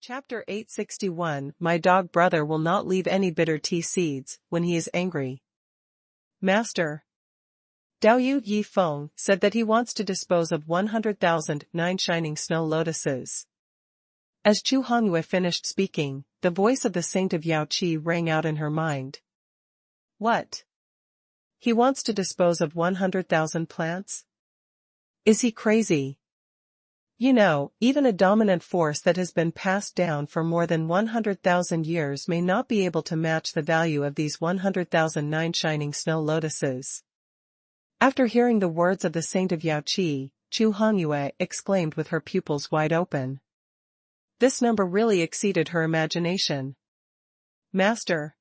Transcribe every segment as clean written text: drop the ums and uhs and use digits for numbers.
Chapter 861 My dog brother will not leave any bitter tea seeds when he is angry. Master Dao Yi Feng said that he wants to dispose of 100,009 shining snow lotuses. As Chu Hongyue finished speaking, the voice of the saint of Yaoqi rang out in her mind. What? He wants to dispose of 100,000 plants? Is he crazy? You know, even a dominant force that has been passed down for more than 100,000 years may not be able to match the value of these 100,009 shining snow lotuses. After hearing the words of the saint of Yaoqi, Chu Hongyue exclaimed with her pupils wide open. This number really exceeded her imagination. Master,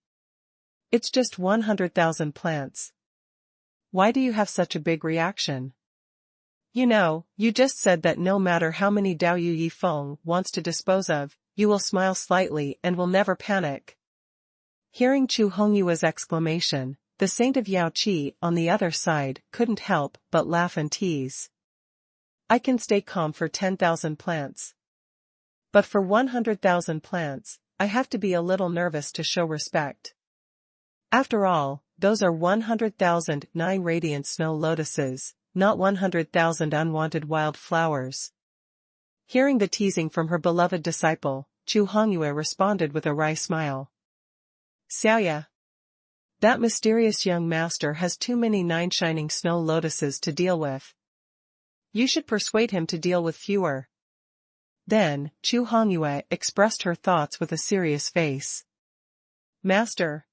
it's just 100,000 plants. Why do you have such a big reaction? You know, you just said that no matter how many Dao Yi Feng wants to dispose of, you will smile slightly and will never panic. Hearing Chu Hongyue's exclamation, the saint of Yaoqi on the other side couldn't help but laugh and tease. I can stay calm for 10,000 plants. But for 100,000 plants, I have to be a little nervous to show respect. After all, those are 100,009 radiant snow lotuses, not 100,000 unwanted wild flowers. Hearing the teasing from her beloved disciple, Chu Hongyue responded with a wry smile. Xiaoya, that mysterious young master has too many 9 shining snow lotuses to deal with. You should persuade him to deal with fewer. Then, Chu Hongyue expressed her thoughts with a serious face. Master,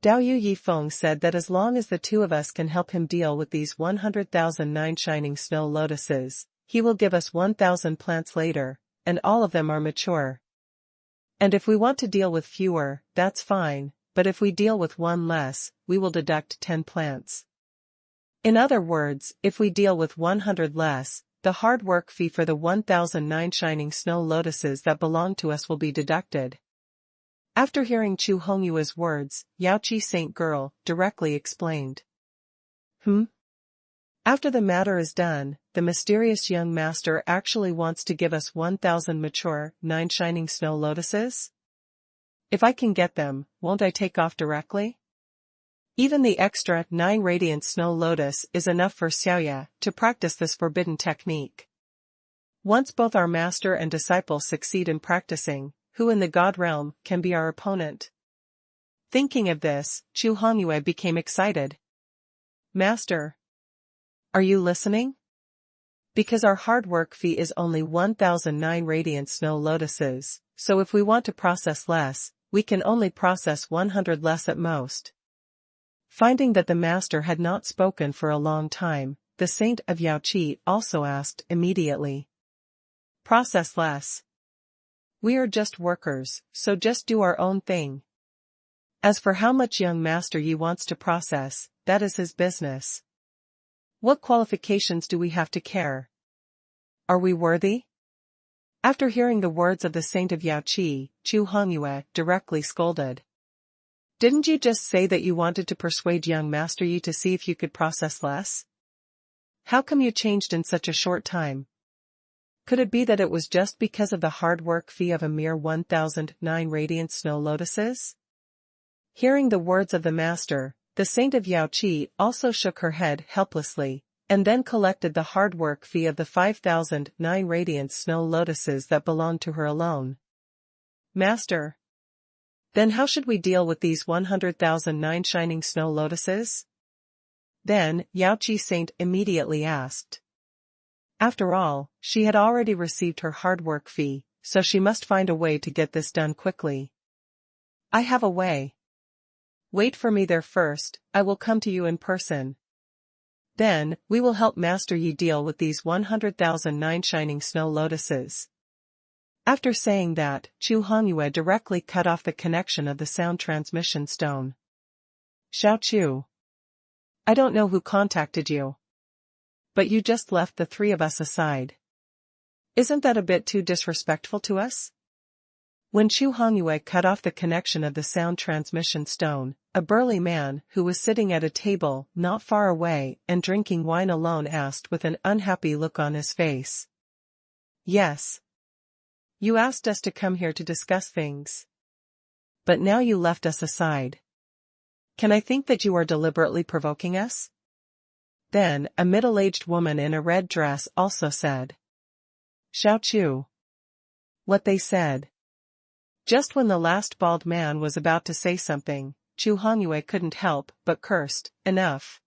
Dao Yi Feng said that as long as the two of us can help him deal with these 100,009 shining snow lotuses, he will give us 1,000 plants later, and all of them are mature. And if we want to deal with fewer, that's fine, but if we deal with one less, we will deduct 10 plants. In other words, if we deal with 100 less, the hard work fee for the 1,009 shining snow lotuses that belong to us will be deducted. After hearing Chu Hongyue's words, Yaoqi Saint Girl directly explained. After the matter is done, the mysterious young master actually wants to give us 1,000 mature, 9 shining snow lotuses? If I can get them, won't I take off directly? Even the extra 9 radiant snow lotus is enough for Xiaoya to practice this forbidden technique. Once both our master and disciple succeed in practicing, who in the God realm can be our opponent? Thinking of this, Chu Hongyue became excited. Master, are you listening? Because our hard work fee is only 1,009 radiant snow lotuses, so if we want to process less, we can only process 100 less at most. Finding that the master had not spoken for a long time, the saint of Yaoqi also asked immediately. Process less. We are just workers, so just do our own thing. As for how much young master Yi wants to process, that is his business. What qualifications do we have to care? Are we worthy? After hearing the words of the saint of Yaoqi, Chu Hongyue directly scolded. Didn't you just say that you wanted to persuade young master Yi to see if you could process less? How come you changed in such a short time? Could it be that it was just because of the hard work fee of a mere 1,009 radiant snow lotuses? Hearing the words of the master, the saint of Yaoqi also shook her head helplessly, and then collected the hard work fee of the 5,009 radiant snow lotuses that belonged to her alone. Master, then how should we deal with these 100,009 shining snow lotuses? Then, Yaoqi Saint immediately asked. After all, she had already received her hard work fee, so she must find a way to get this done quickly. I have a way. Wait for me there first, I will come to you in person. Then, we will help Master Yi deal with these 100,009 shining snow lotuses. After saying that, Chu Hongyue directly cut off the connection of the sound transmission stone. Xiao Chu, I don't know who contacted you. But you just left the 3 of us aside. Isn't that a bit too disrespectful to us? When Chu Hongyue cut off the connection of the sound transmission stone, a burly man who was sitting at a table not far away and drinking wine alone asked with an unhappy look on his face. Yes. You asked us to come here to discuss things. But now you left us aside. Can I think that you are deliberately provoking us? Then, a middle-aged woman in a red dress also said. Xiao Chu. What they said. Just when the last bald man was about to say something, Chu Hongyue couldn't help but cursed, enough.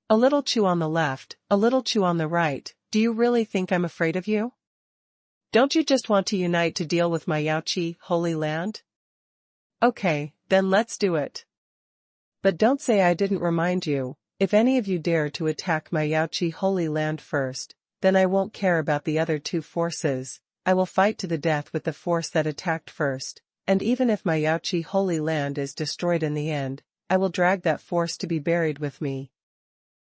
A little Chu on the left, a little Chu on the right, do you really think I'm afraid of you? Don't you just want to unite to deal with my Yaoqi, Holy Land? Okay, then let's do it. But don't say I didn't remind you, if any of you dare to attack my Yaoqi Holy Land first, then I won't care about the other two forces, I will fight to the death with the force that attacked first, and even if my Yaoqi Holy Land is destroyed in the end, I will drag that force to be buried with me.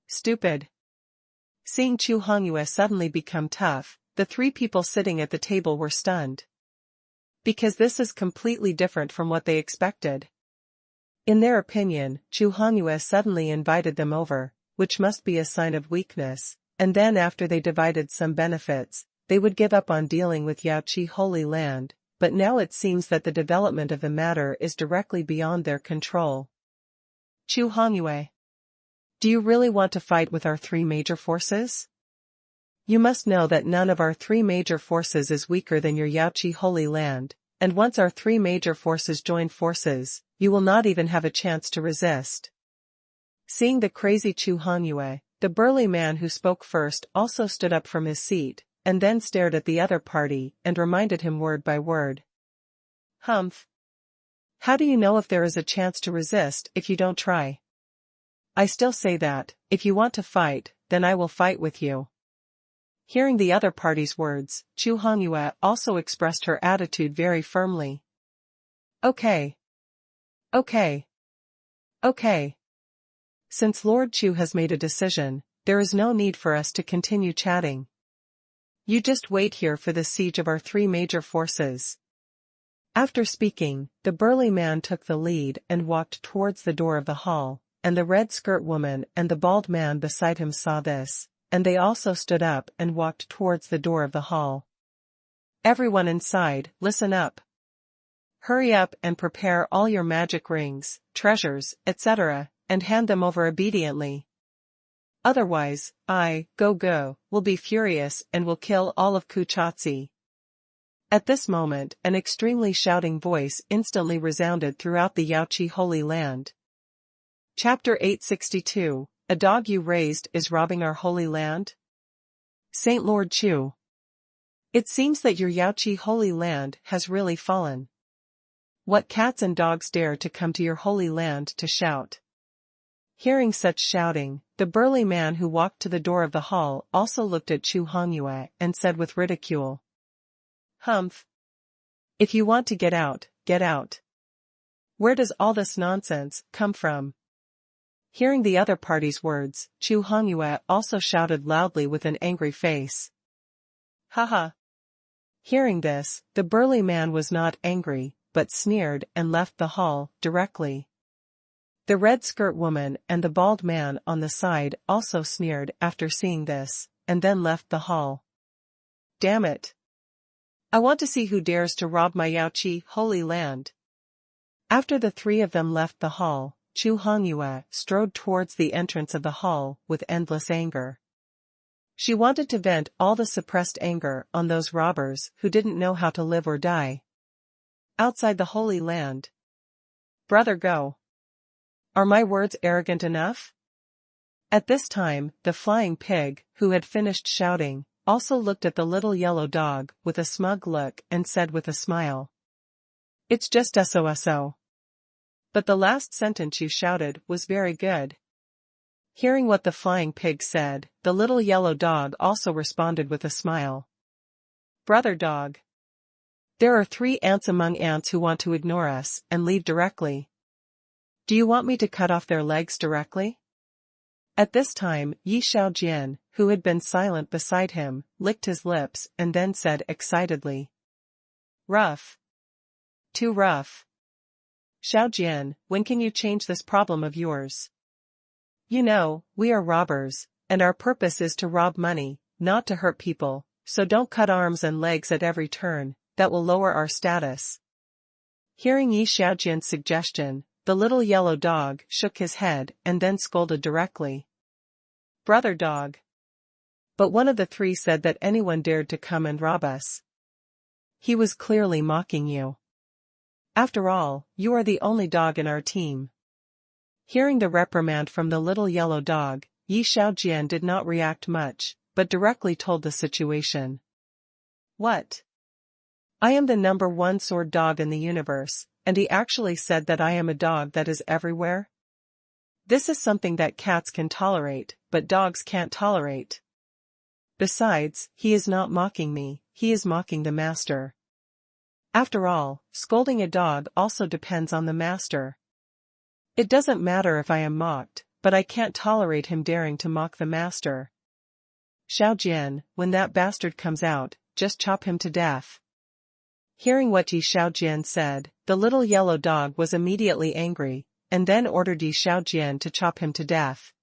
Stupid. Seeing Chu Hongyue suddenly become tough, the three people sitting at the table were stunned. Because this is completely different from what they expected. In their opinion, Chu Hongyue suddenly invited them over, which must be a sign of weakness, and then after they divided some benefits, they would give up on dealing with Yaoqi Holy Land, but now it seems that the development of the matter is directly beyond their control. Chu Hongyue. Do you really want to fight with our three major forces? You must know that none of our three major forces is weaker than your Yaoqi Holy Land, and once our three major forces join forces, you will not even have a chance to resist. Seeing the crazy Chu Hongyue, the burly man who spoke first also stood up from his seat, and then stared at the other party and reminded him word by word. Humph. How do you know if there is a chance to resist if you don't try? I still say that, if you want to fight, then I will fight with you. Hearing the other party's words, Chu Hongyue also expressed her attitude very firmly. Okay. Okay. Okay. Since Lord Chu has made a decision, there is no need for us to continue chatting. You just wait here for the siege of our three major forces. After speaking, the burly man took the lead and walked towards the door of the hall, and the red skirt woman and the bald man beside him saw this, and they also stood up and walked towards the door of the hall. Everyone inside, listen up. Hurry up and prepare all your magic rings, treasures, etc., and hand them over obediently. Otherwise, Go, will be furious and will kill all of Kuchatsi. At this moment, an extremely shouting voice instantly resounded throughout the Yaoqi Holy Land. Chapter 862, A Dog You Raised is Robbing Our Holy Land? Saint Lord Chu. It seems that your Yaoqi Holy Land has really fallen. What cats and dogs dare to come to your holy land to shout? Hearing such shouting, the burly man who walked to the door of the hall also looked at Chu Hongyue and said with ridicule. Humph. If you want to get out, get out. Where does all this nonsense come from? Hearing the other party's words, Chu Hongyue also shouted loudly with an angry face. Haha. Hearing this, the burly man was not angry, but sneered and left the hall directly. The red skirt woman and the bald man on the side also sneered after seeing this, and then left the hall. Damn it. I want to see who dares to rob my Yaoqi Holy Land. After the three of them left the hall, Chu Hongyue strode towards the entrance of the hall with endless anger. She wanted to vent all the suppressed anger on those robbers who didn't know how to live or die. Outside the Holy Land. Brother, go. Are my words arrogant enough? At this time, the flying pig, who had finished shouting, also looked at the little yellow dog with a smug look and said with a smile. It's just SOSO. But the last sentence you shouted was very good. Hearing what the flying pig said, the little yellow dog also responded with a smile. Brother dog. There are 3 ants among ants who want to ignore us and leave directly. Do you want me to cut off their legs directly? At this time, Yi Xiaojian, who had been silent beside him, licked his lips and then said excitedly. Rough. Too rough. Xiaojian, when can you change this problem of yours? You know, we are robbers, and our purpose is to rob money, not to hurt people, so don't cut arms and legs at every turn, that will lower our status. Hearing Yi Xiaojian's suggestion, the little yellow dog shook his head and then scolded directly. Brother dog. But one of the three said that anyone dared to come and rob us. He was clearly mocking you. After all, you are the only dog in our team. Hearing the reprimand from the little yellow dog, Yi Xiaojian did not react much, but directly told the situation. What? I am the #1 sword dog in the universe, and he actually said that I am a dog that is everywhere? This is something that cats can tolerate, but dogs can't tolerate. Besides, he is not mocking me, he is mocking the master. After all, scolding a dog also depends on the master. It doesn't matter if I am mocked, but I can't tolerate him daring to mock the master. Xiaojian, when that bastard comes out, just chop him to death. Hearing what Yi Xiaojian said, the little yellow dog was immediately angry, and then ordered Yi Xiaojian to chop him to death.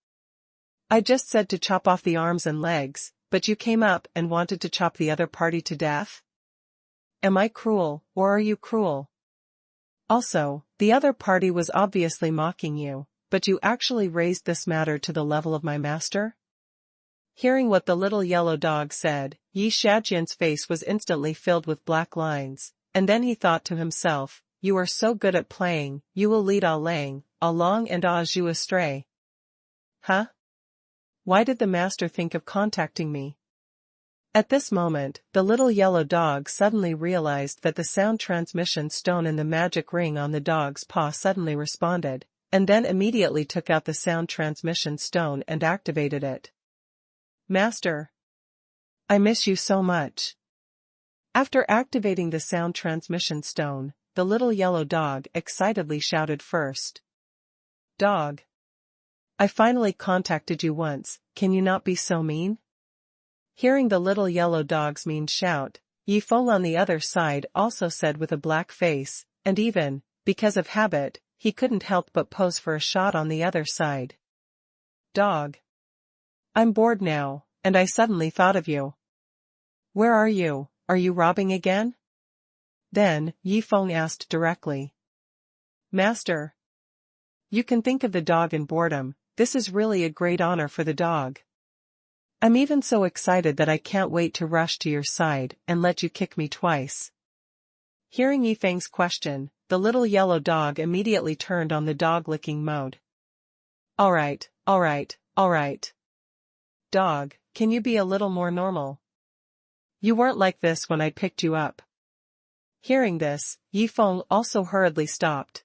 I just said to chop off the arms and legs, but you came up and wanted to chop the other party to death? Am I cruel, or are you cruel? Also, the other party was obviously mocking you, but you actually raised this matter to the level of my master? Hearing what the little yellow dog said, Yi Xiaojian's face was instantly filled with black lines, and then he thought to himself, you are so good at playing, you will lead along and you astray. Huh? Why did the master think of contacting me? At this moment, the little yellow dog suddenly realized that the sound transmission stone in the magic ring on the dog's paw suddenly responded, and then immediately took out the sound transmission stone and activated it. Master! I miss you so much. After activating the sound transmission stone, the little yellow dog excitedly shouted first. Dog! I finally contacted you once, can you not be so mean? Hearing the little yellow dog's mean shout, Yi Feng on the other side also said with a black face, and even, because of habit, he couldn't help but pose for a shot on the other side. Dog! I'm bored now, and I suddenly thought of you. Where are you robbing again? Then, Yi Feng asked directly. Master! You can think of the dog in boredom, this is really a great honor for the dog. I'm even so excited that I can't wait to rush to your side and let you kick me twice. Hearing Yi Feng's question, the little yellow dog immediately turned on the dog-licking mode. Alright. Dog, can you be a little more normal? You weren't like this when I picked you up. Hearing this, Yi Feng also hurriedly stopped.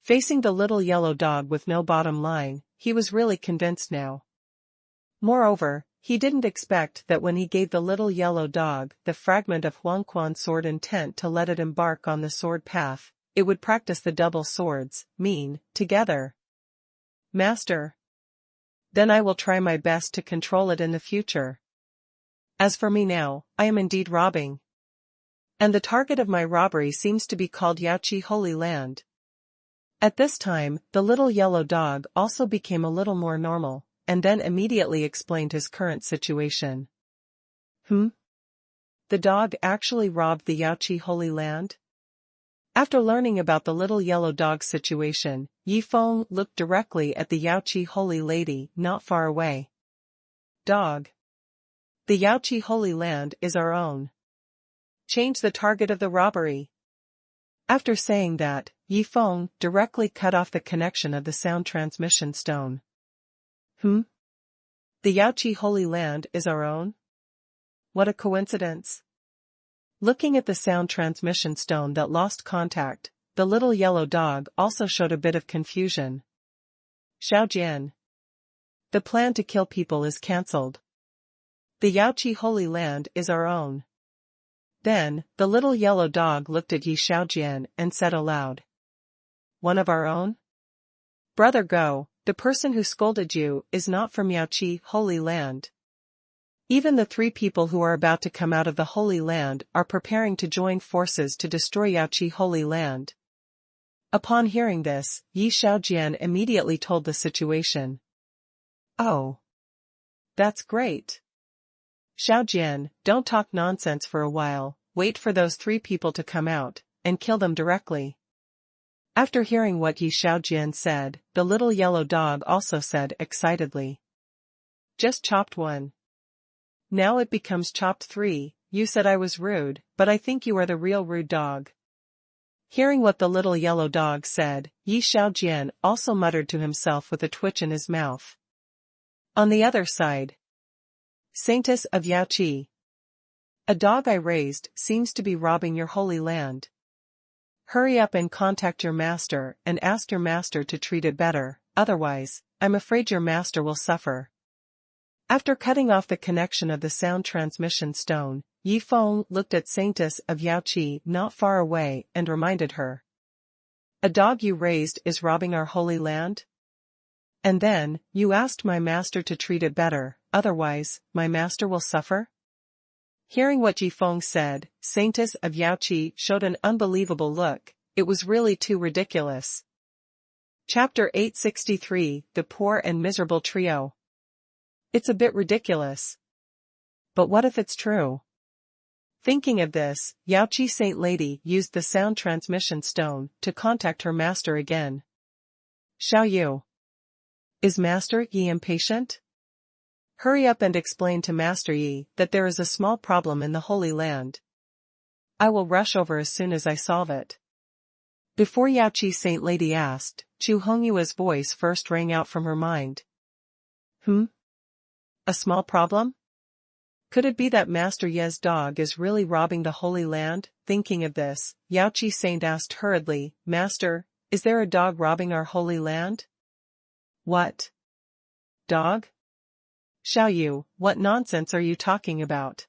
Facing the little yellow dog with no bottom line, he was really convinced now. Moreover, he didn't expect that when he gave the little yellow dog the fragment of Huangquan's sword intent to let it embark on the sword path, it would practice the double swords, together. Master! Then I will try my best to control it in the future. As for me now, I am indeed robbing. And the target of my robbery seems to be called Yaoqi Holy Land. At this time, the little yellow dog also became a little more normal, and then immediately explained his current situation. The dog actually robbed the Yaoqi Holy Land? After learning about the little yellow dog's situation, Yi Feng looked directly at the Yaoqi Holy Lady not far away. Dog! The Yaoqi Holy Land is our own. Change the target of the robbery. After saying that, Yi Feng directly cut off the connection of the sound transmission stone. The Yaoqi Holy Land is our own? What a coincidence. Looking at the sound transmission stone that lost contact, the little yellow dog also showed a bit of confusion. Xiaojian. The plan to kill people is cancelled. The Yaoqi Holy Land is our own. Then, the little yellow dog looked at Yi Xiaojian and said aloud. One of our own? Brother Go, the person who scolded you is not from Yaoqi Holy Land. Even the 3 people who are about to come out of the Holy Land are preparing to join forces to destroy Yaoqi Holy Land. Upon hearing this, Yi Xiaojian immediately told the situation. Oh. That's great. Xiao Jian, don't talk nonsense for a while, wait for those 3 people to come out, and kill them directly. After hearing what Yi Xiaojian said, the little yellow dog also said excitedly. Just chopped 1. Now it becomes chopped 3, you said I was rude, but I think you are the real rude dog. Hearing what the little yellow dog said, Yi Xiaojian also muttered to himself with a twitch in his mouth. On the other side. Saintess of Yaoqi. A dog I raised seems to be robbing your holy land. Hurry up and contact your master and ask your master to treat it better, otherwise, I'm afraid your master will suffer. After cutting off the connection of the sound transmission stone, Yi Feng looked at Saintess of Yaoqi not far away and reminded her. A dog you raised is robbing our holy land? And then, you asked my master to treat it better, otherwise, my master will suffer? Hearing what Yi Feng said, Saintess of Yaoqi showed an unbelievable look, it was really too ridiculous. Chapter 863, The Poor and Miserable Trio. It's a bit ridiculous. But what if it's true? Thinking of this, Yaoqi Saint Lady used the sound transmission stone to contact her master again. Xiao Yu. Is Master Yi impatient? Hurry up and explain to Master Yi that there is a small problem in the Holy Land. I will rush over as soon as I solve it. Before Yaoqi Saint Lady asked, Chu Hongyue's voice first rang out from her mind. A small problem? Could it be that Master Ye's dog is really robbing the Holy Land? Thinking of this, Yaoqi Saint asked hurriedly, Master, is there a dog robbing our Holy Land? What? Dog? Xiao Yu, what nonsense are you talking about?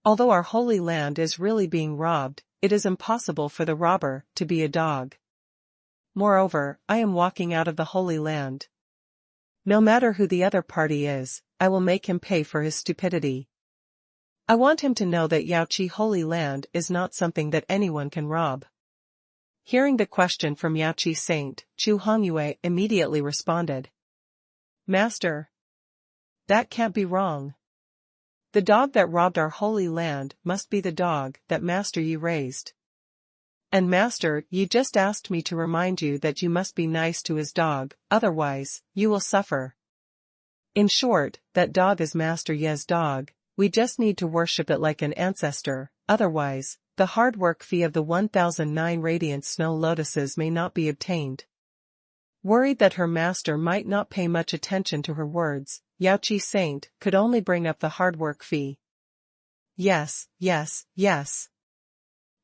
Although our Holy Land is really being robbed, it is impossible for the robber to be a dog. Moreover, I am walking out of the Holy Land. No matter who the other party is, I will make him pay for his stupidity. I want him to know that Yaoqi Holy Land is not something that anyone can rob. Hearing the question from Yaoqi Saint, Chu Hongyue immediately responded. Master. That can't be wrong. The dog that robbed our Holy Land must be the dog that Master Yi raised. And Master Yi just asked me to remind you that you must be nice to his dog, otherwise, you will suffer. In short, that dog is Master Ye's dog, we just need to worship it like an ancestor, otherwise, the hard work fee of the 1009 radiant snow lotuses may not be obtained. Worried that her master might not pay much attention to her words, Yaoqi Saint could only bring up the hard work fee. Yes.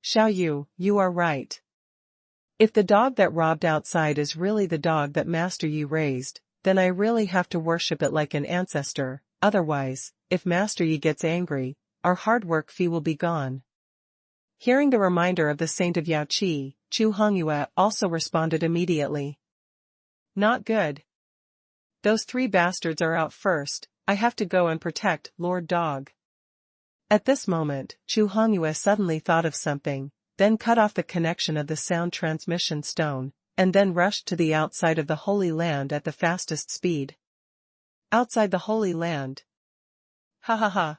Xiao Yu, you are right. If the dog that robbed outside is really the dog that Master Yi raised, then I really have to worship it like an ancestor, otherwise, if Master Yi gets angry, our hard work fee will be gone. Hearing the reminder of the Saint of Yaoqi, Chu Hongyue also responded immediately. Not good. Those 3 bastards are out first, I have to go and protect Lord Dog. At this moment, Chu Hongyue suddenly thought of something, then cut off the connection of the sound transmission stone, and then rushed to the outside of the Holy Land at the fastest speed. Outside the Holy Land. Ha ha ha.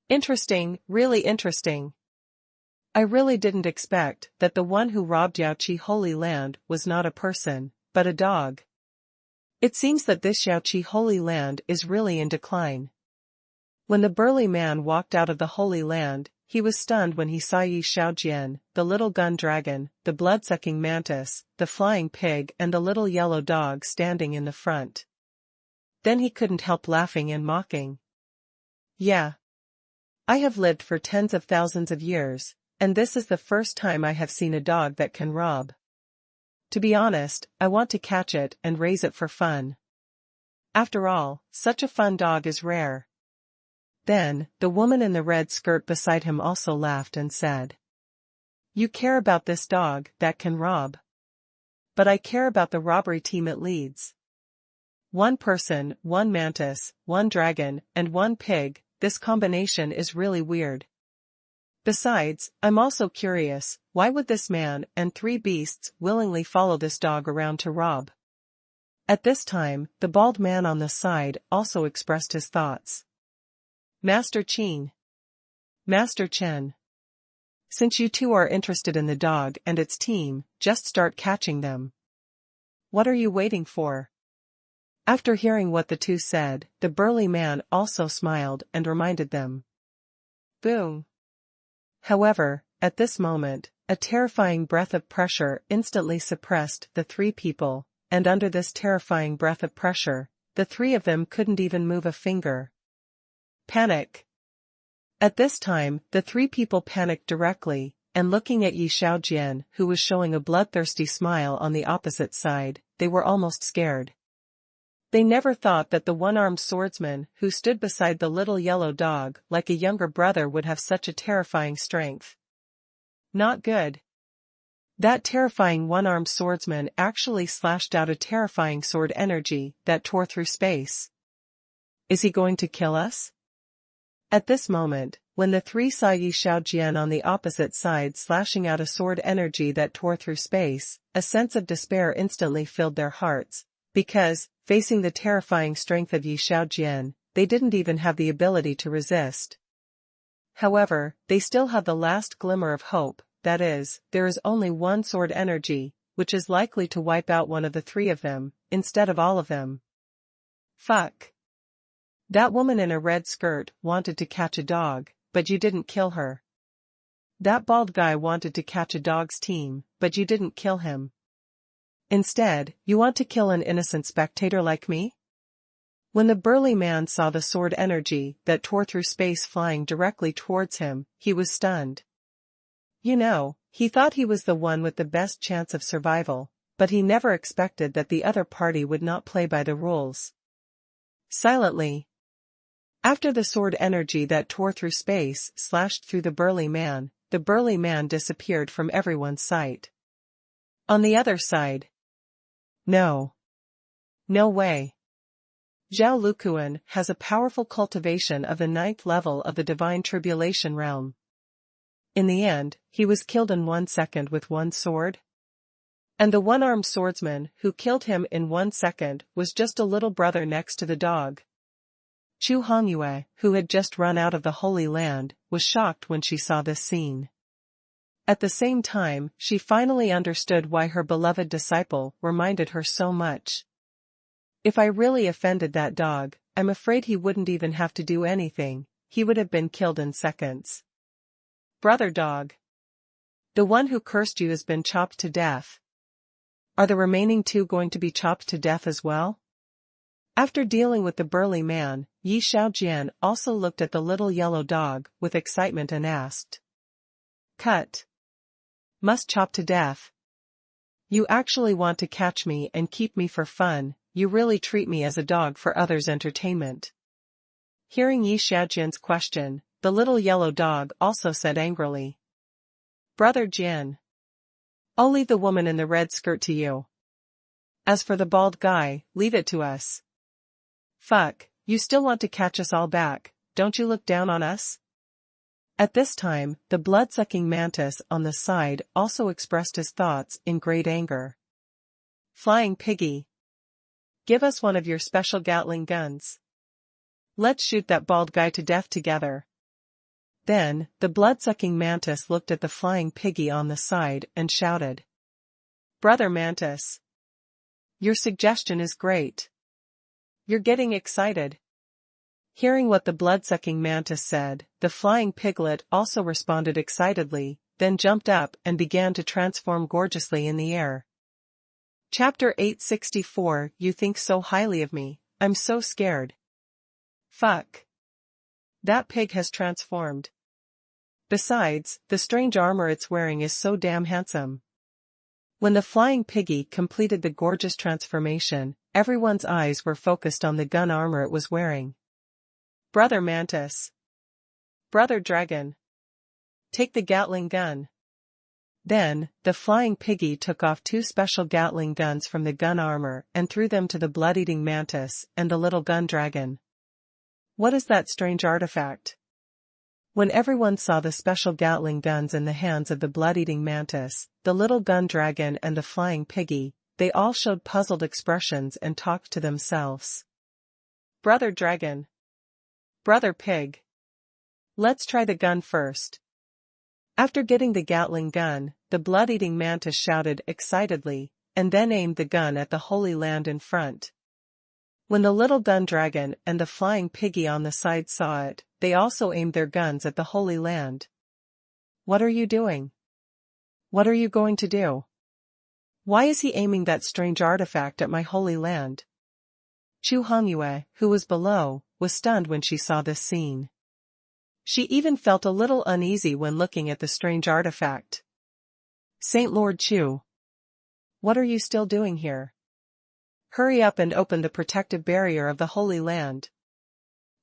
Interesting, really interesting. I really didn't expect that the one who robbed Yaoqi Holy Land was not a person, but a dog. It seems that this Yaoqi Holy Land is really in decline. When the burly man walked out of the Holy Land, he was stunned when he saw Yi Xiaojian, the little gun dragon, the blood-sucking mantis, the flying pig and the little yellow dog standing in the front. Then he couldn't help laughing and mocking. Yeah. I have lived for tens of thousands of years, and this is the first time I have seen a dog that can rob. To be honest, I want to catch it and raise it for fun. After all, such a fun dog is rare. Then, the woman in the red skirt beside him also laughed and said. You care about this dog that can rob. But I care about the robbery team it leads. 1 person, 1 mantis, 1 dragon, and 1 pig, this combination is really weird. Besides, I'm also curious, why would this man and 3 beasts willingly follow this dog around to rob? At this time, the bald man on the side also expressed his thoughts. Master Qin. Master Chen. Since you two are interested in the dog and its team, just start catching them. What are you waiting for? After hearing what the two said, the burly man also smiled and reminded them. Boom. However, at this moment, a terrifying breath of pressure instantly suppressed the three people, and under this terrifying breath of pressure, the three of them couldn't even move a finger. Panic. At this time, the three people panicked directly, and looking at Yi Xiaojian, who was showing a bloodthirsty smile on the opposite side, they were almost scared. They never thought that the one-armed swordsman who stood beside the little yellow dog like a younger brother would have such a terrifying strength. Not good. That terrifying one-armed swordsman actually slashed out a terrifying sword energy that tore through space. Is he going to kill us? At this moment, when the three saw Yi Xiaojian on the opposite side slashing out a sword energy that tore through space, a sense of despair instantly filled their hearts, because, facing the terrifying strength of Yi Xiaojian, they didn't even have the ability to resist. However, they still had the last glimmer of hope, that is, there is only one sword energy, which is likely to wipe out one of the three of them, instead of all of them. Fuck. That woman in a red skirt wanted to catch a dog, but you didn't kill her. That bald guy wanted to catch a dog's team, but you didn't kill him. Instead, you want to kill an innocent spectator like me? When the burly man saw the sword energy that tore through space flying directly towards him, he was stunned. You know, he thought he was the one with the best chance of survival, but he never expected that the other party would not play by the rules. Silently. After the sword energy that tore through space slashed through the burly man disappeared from everyone's sight. On the other side. No. No way. Zhao Lukuan has a powerful cultivation of the 9th level of the Divine Tribulation realm. In the end, he was killed in 1 second with one sword. And the one-armed swordsman who killed him in 1 second was just a little brother next to the dog. Chu Hongyue, who had just run out of the Holy Land, was shocked when she saw this scene. At the same time, she finally understood why her beloved disciple reminded her so much. If I really offended that dog, I'm afraid he wouldn't even have to do anything, he would have been killed in seconds. Brother dog. The one who cursed you has been chopped to death. Are the remaining two going to be chopped to death as well? After dealing with the burly man, Yi Xiaojian also looked at the little yellow dog with excitement and asked. Cut. Must chop to death. You actually want to catch me and keep me for fun, you really treat me as a dog for others' entertainment. Hearing Yi Xiaojian's question, the little yellow dog also said angrily. Brother Jian. I'll leave the woman in the red skirt to you. As for the bald guy, leave it to us. Fuck, you still want to catch us all back, don't you look down on us? At this time, the blood-sucking mantis on the side also expressed his thoughts in great anger. Flying piggy. Give us one of your special Gatling guns. Let's shoot that bald guy to death together. Then, the blood-sucking mantis looked at the flying piggy on the side and shouted. Brother Mantis. Your suggestion is great. You're getting excited. Hearing what the blood-sucking mantis said, the flying piglet also responded excitedly, then jumped up and began to transform gorgeously in the air. Chapter 864. You think so highly of me, I'm so scared. Fuck. That pig has transformed. Besides, the strange armor it's wearing is so damn handsome. When the flying piggy completed the gorgeous transformation, everyone's eyes were focused on the gun armor it was wearing. Brother Mantis. Brother Dragon. Take the Gatling gun. Then, the flying piggy took off 2 special Gatling guns from the gun armor and threw them to the blood-eating mantis and the little gun dragon. What is that strange artifact? When everyone saw the special Gatling guns in the hands of the blood-eating mantis, the little gun dragon and the flying piggy, they all showed puzzled expressions and talked to themselves. Brother Dragon. Brother Pig. Let's try the gun first. After getting the Gatling gun, the blood-eating mantis shouted excitedly, and then aimed the gun at the Holy Land in front. When the little dun dragon and the flying piggy on the side saw it, they also aimed their guns at the Holy Land. What are you doing? What are you going to do? Why is he aiming that strange artifact at my Holy Land? Chu Hongyue, who was below, was stunned when she saw this scene. She even felt a little uneasy when looking at the strange artifact. Saint Lord Chu. What are you still doing here? Hurry up and open the protective barrier of the Holy Land.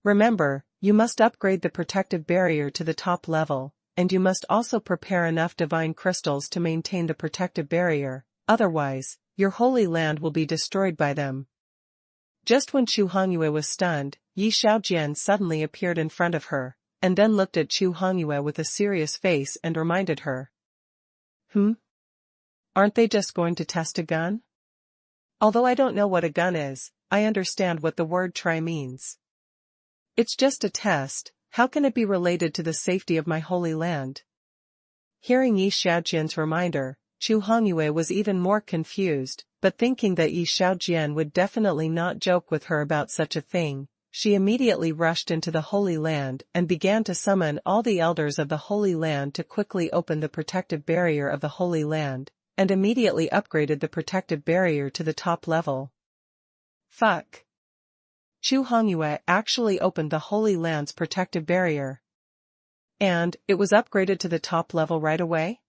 Remember, you must upgrade the protective barrier to the top level, and you must also prepare enough divine crystals to maintain the protective barrier, otherwise, your Holy Land will be destroyed by them. Just when Chu Hongyue was stunned, Yi Xiaojian suddenly appeared in front of her, and then looked at Chu Hongyue with a serious face and reminded her. Aren't they just going to test a gun? Although I don't know what a gun is, I understand what the word try means. It's just a test, how can it be related to the safety of my Holy Land? Hearing Yi Xiaojian's reminder, Chu Hongyue was even more confused, but thinking that Yi Xiaojian would definitely not joke with her about such a thing, she immediately rushed into the Holy Land and began to summon all the elders of the Holy Land to quickly open the protective barrier of the Holy Land, and immediately upgraded the protective barrier to the top level. Fuck. Chu Hongyue actually opened the Holy Land's protective barrier. And, it was upgraded to the top level right away?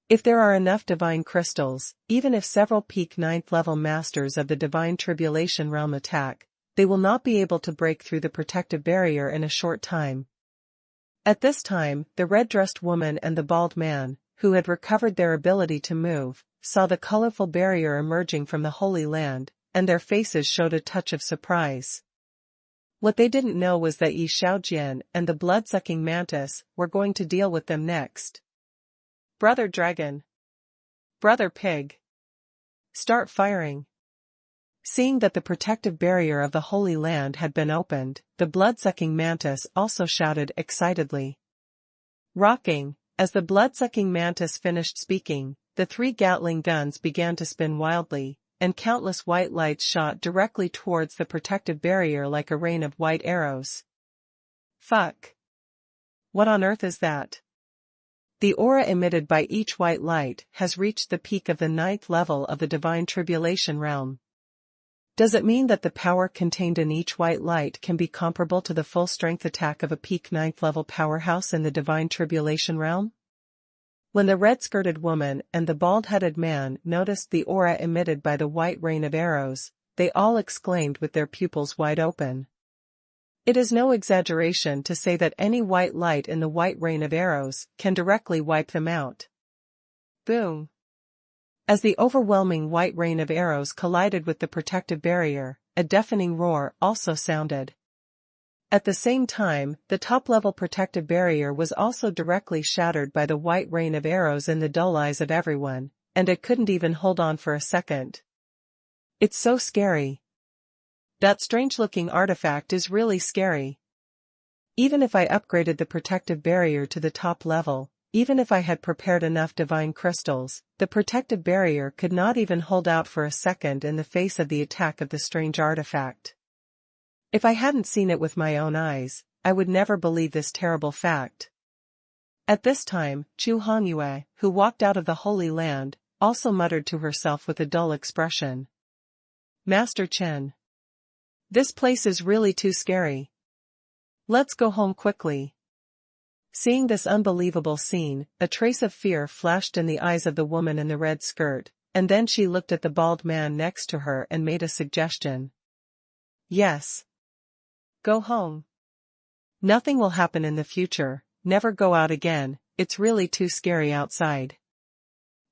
If there are enough divine crystals, even if several peak 9th level masters of the divine tribulation realm attack, they will not be able to break through the protective barrier in a short time. At this time, the red-dressed woman and the bald man, who had recovered their ability to move, saw the colorful barrier emerging from the Holy Land, and their faces showed a touch of surprise. What they didn't know was that Yi Xiaojian and the blood-sucking mantis were going to deal with them next. Brother Dragon. Brother Pig. Start firing. Seeing that the protective barrier of the Holy Land had been opened, the blood-sucking mantis also shouted excitedly. Rocking, as the blood-sucking mantis finished speaking, the 3 Gatling guns began to spin wildly, and countless white lights shot directly towards the protective barrier like a rain of white arrows. Fuck. What on earth is that? The aura emitted by each white light has reached the peak of the 9th level of the divine tribulation realm. Does it mean that the power contained in each white light can be comparable to the full-strength attack of a peak 9th level powerhouse in the divine tribulation realm? When the red-skirted woman and the bald-headed man noticed the aura emitted by the white rain of arrows, they all exclaimed with their pupils wide open. It is no exaggeration to say that any white light in the white rain of arrows can directly wipe them out. Boom. As the overwhelming white rain of arrows collided with the protective barrier, a deafening roar also sounded. At the same time, the top-level protective barrier was also directly shattered by the white rain of arrows in the dull eyes of everyone, and it couldn't even hold on for a second. It's so scary. That strange-looking artifact is really scary. Even if I upgraded the protective barrier to the top level, even if I had prepared enough divine crystals, the protective barrier could not even hold out for a second in the face of the attack of the strange artifact. If I hadn't seen it with my own eyes, I would never believe this terrible fact. At this time, Chu Hongyue, who walked out of the Holy Land, also muttered to herself with a dull expression. Master Chen. This place is really too scary. Let's go home quickly. Seeing this unbelievable scene, a trace of fear flashed in the eyes of the woman in the red skirt, and then she looked at the bald man next to her and made a suggestion. Yes. Go home. Nothing will happen in the future, never go out again, it's really too scary outside.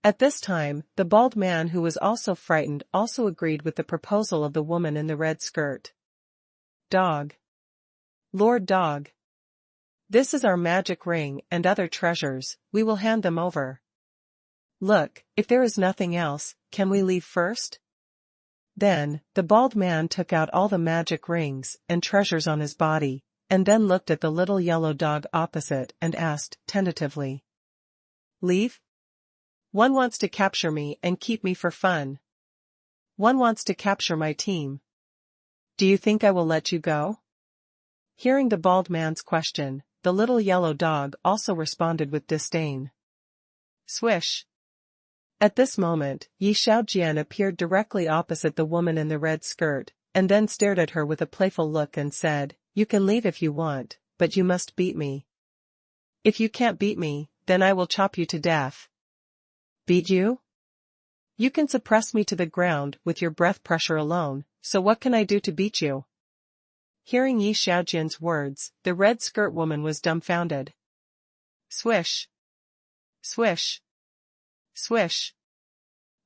At this time, the bald man who was also frightened also agreed with the proposal of the woman in the red skirt. Dog. Lord Dog. This is our magic ring and other treasures, we will hand them over. Look, if there is nothing else, can we leave first? Then, the bald man took out all the magic rings and treasures on his body, and then looked at the little yellow dog opposite and asked, tentatively. Leave? One wants to capture me and keep me for fun. One wants to capture my team. Do you think I will let you go? Hearing the bald man's question, the little yellow dog also responded with disdain. Swish. At this moment, Yi Xiaojian appeared directly opposite the woman in the red skirt, and then stared at her with a playful look and said, You can leave if you want, but you must beat me. If you can't beat me, then I will chop you to death. Beat you? You can suppress me to the ground with your breath pressure alone, so what can I do to beat you? Hearing Yi Xiaojian's words, the red skirt woman was dumbfounded. Swish. Swish. Swish.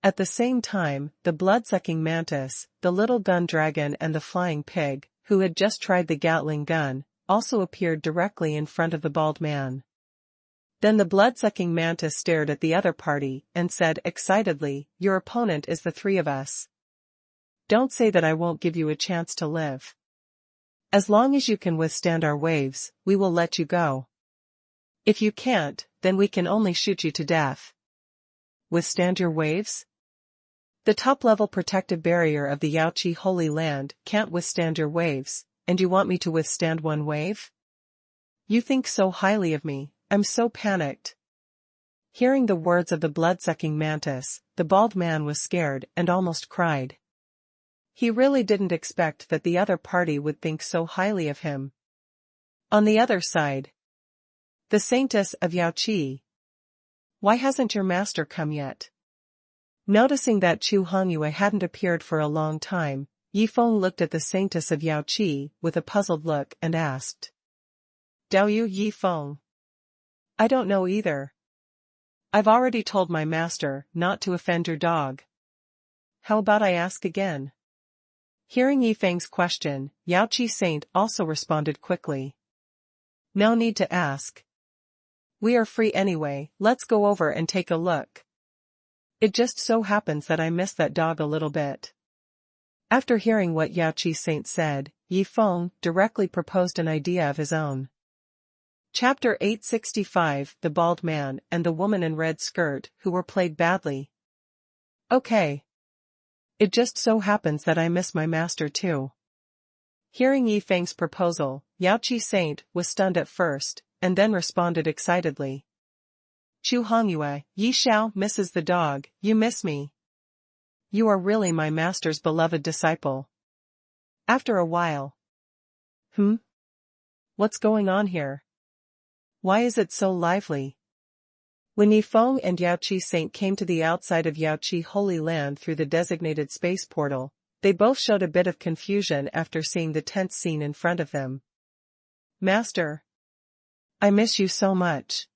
At the same time, the blood-sucking mantis, the little gun dragon and the flying pig, who had just tried the Gatling gun, also appeared directly in front of the bald man. Then the blood-sucking mantis stared at the other party and said excitedly, Your opponent is the three of us. Don't say that I won't give you a chance to live. As long as you can withstand our waves, we will let you go. If you can't, then we can only shoot you to death. Withstand your waves? The top-level protective barrier of the Yaoqi Holy Land can't withstand your waves, and you want me to withstand one wave? You think so highly of me, I'm so panicked. Hearing the words of the blood-sucking mantis, the bald man was scared and almost cried. He really didn't expect that the other party would think so highly of him. On the other side, the Saintess of Yaoqi. Why hasn't your master come yet? Noticing that Chu Hongyue hadn't appeared for a long time, Yi Feng looked at the Saintess of Yaoqi with a puzzled look and asked. Dao Yu Yi Feng? I don't know either. I've already told my master not to offend your dog. How about I ask again? Hearing Yi Feng's question, Yaoqi Saint also responded quickly. No need to ask. We are free anyway, let's go over and take a look. It just so happens that I miss that dog a little bit. After hearing what Yaoqi Saint said, Yi Feng directly proposed an idea of his own. Chapter 865 The Bald Man and the Woman in Red Skirt Who Were Played Badly. Okay. It just so happens that I miss my master too. Hearing Yi Feng's proposal, Yaoqi Saint was stunned at first, and then responded excitedly. Chu Hongyue, Yi Xiao misses the dog, you miss me. You are really my master's beloved disciple. After a while. What's going on here? Why is it so lively? When Yi Feng and Yaoqi Saint came to the outside of Yaoqi Holy Land through the designated space portal, they both showed a bit of confusion after seeing the tense scene in front of them. Master. I miss you so much.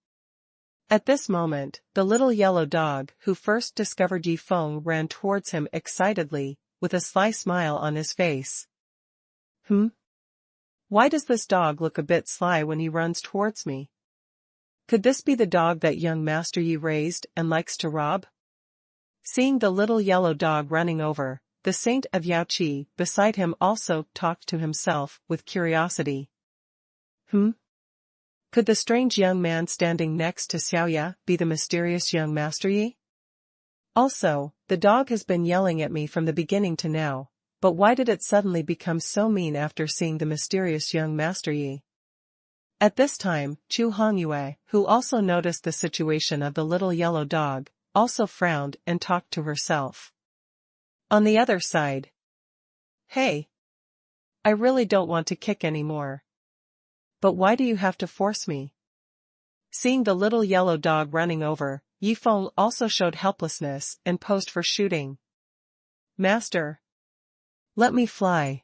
At this moment, the little yellow dog who first discovered Yi Feng ran towards him excitedly, with a sly smile on his face. Why does this dog look a bit sly when he runs towards me? Could this be the dog that young Master Yi raised and likes to rob? Seeing the little yellow dog running over, the Saint of Yaoqi beside him also talked to himself with curiosity. Could the strange young man standing next to Xiaoya be the mysterious young Master Yi? Also, the dog has been yelling at me from the beginning to now, but why did it suddenly become so mean after seeing the mysterious young Master Yi? At this time, Chu Hongyue, who also noticed the situation of the little yellow dog, also frowned and talked to herself. On the other side. Hey! I really don't want to kick anymore. But why do you have to force me? Seeing the little yellow dog running over, Yi Feng also showed helplessness and posed for shooting. Master! Let me fly.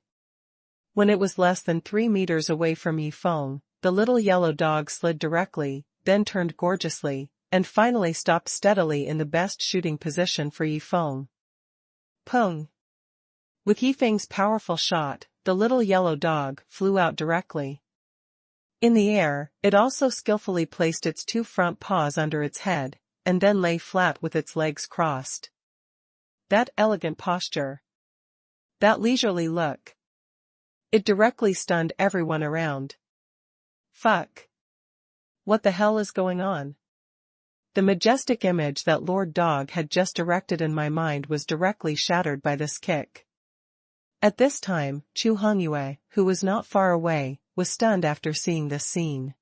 When it was less than 3 meters away from Yi Feng, the little yellow dog slid directly, then turned gorgeously, and finally stopped steadily in the best shooting position for Yi Feng. Peng! With Yi Feng's powerful shot, the little yellow dog flew out directly. In the air, it also skillfully placed its 2 front paws under its head, and then lay flat with its legs crossed. That elegant posture. That leisurely look. It directly stunned everyone around. Fuck. What the hell is going on? The majestic image that Lord Dog had just erected in my mind was directly shattered by this kick. At this time, Chu Hongyue, who was not far away, was stunned after seeing this scene.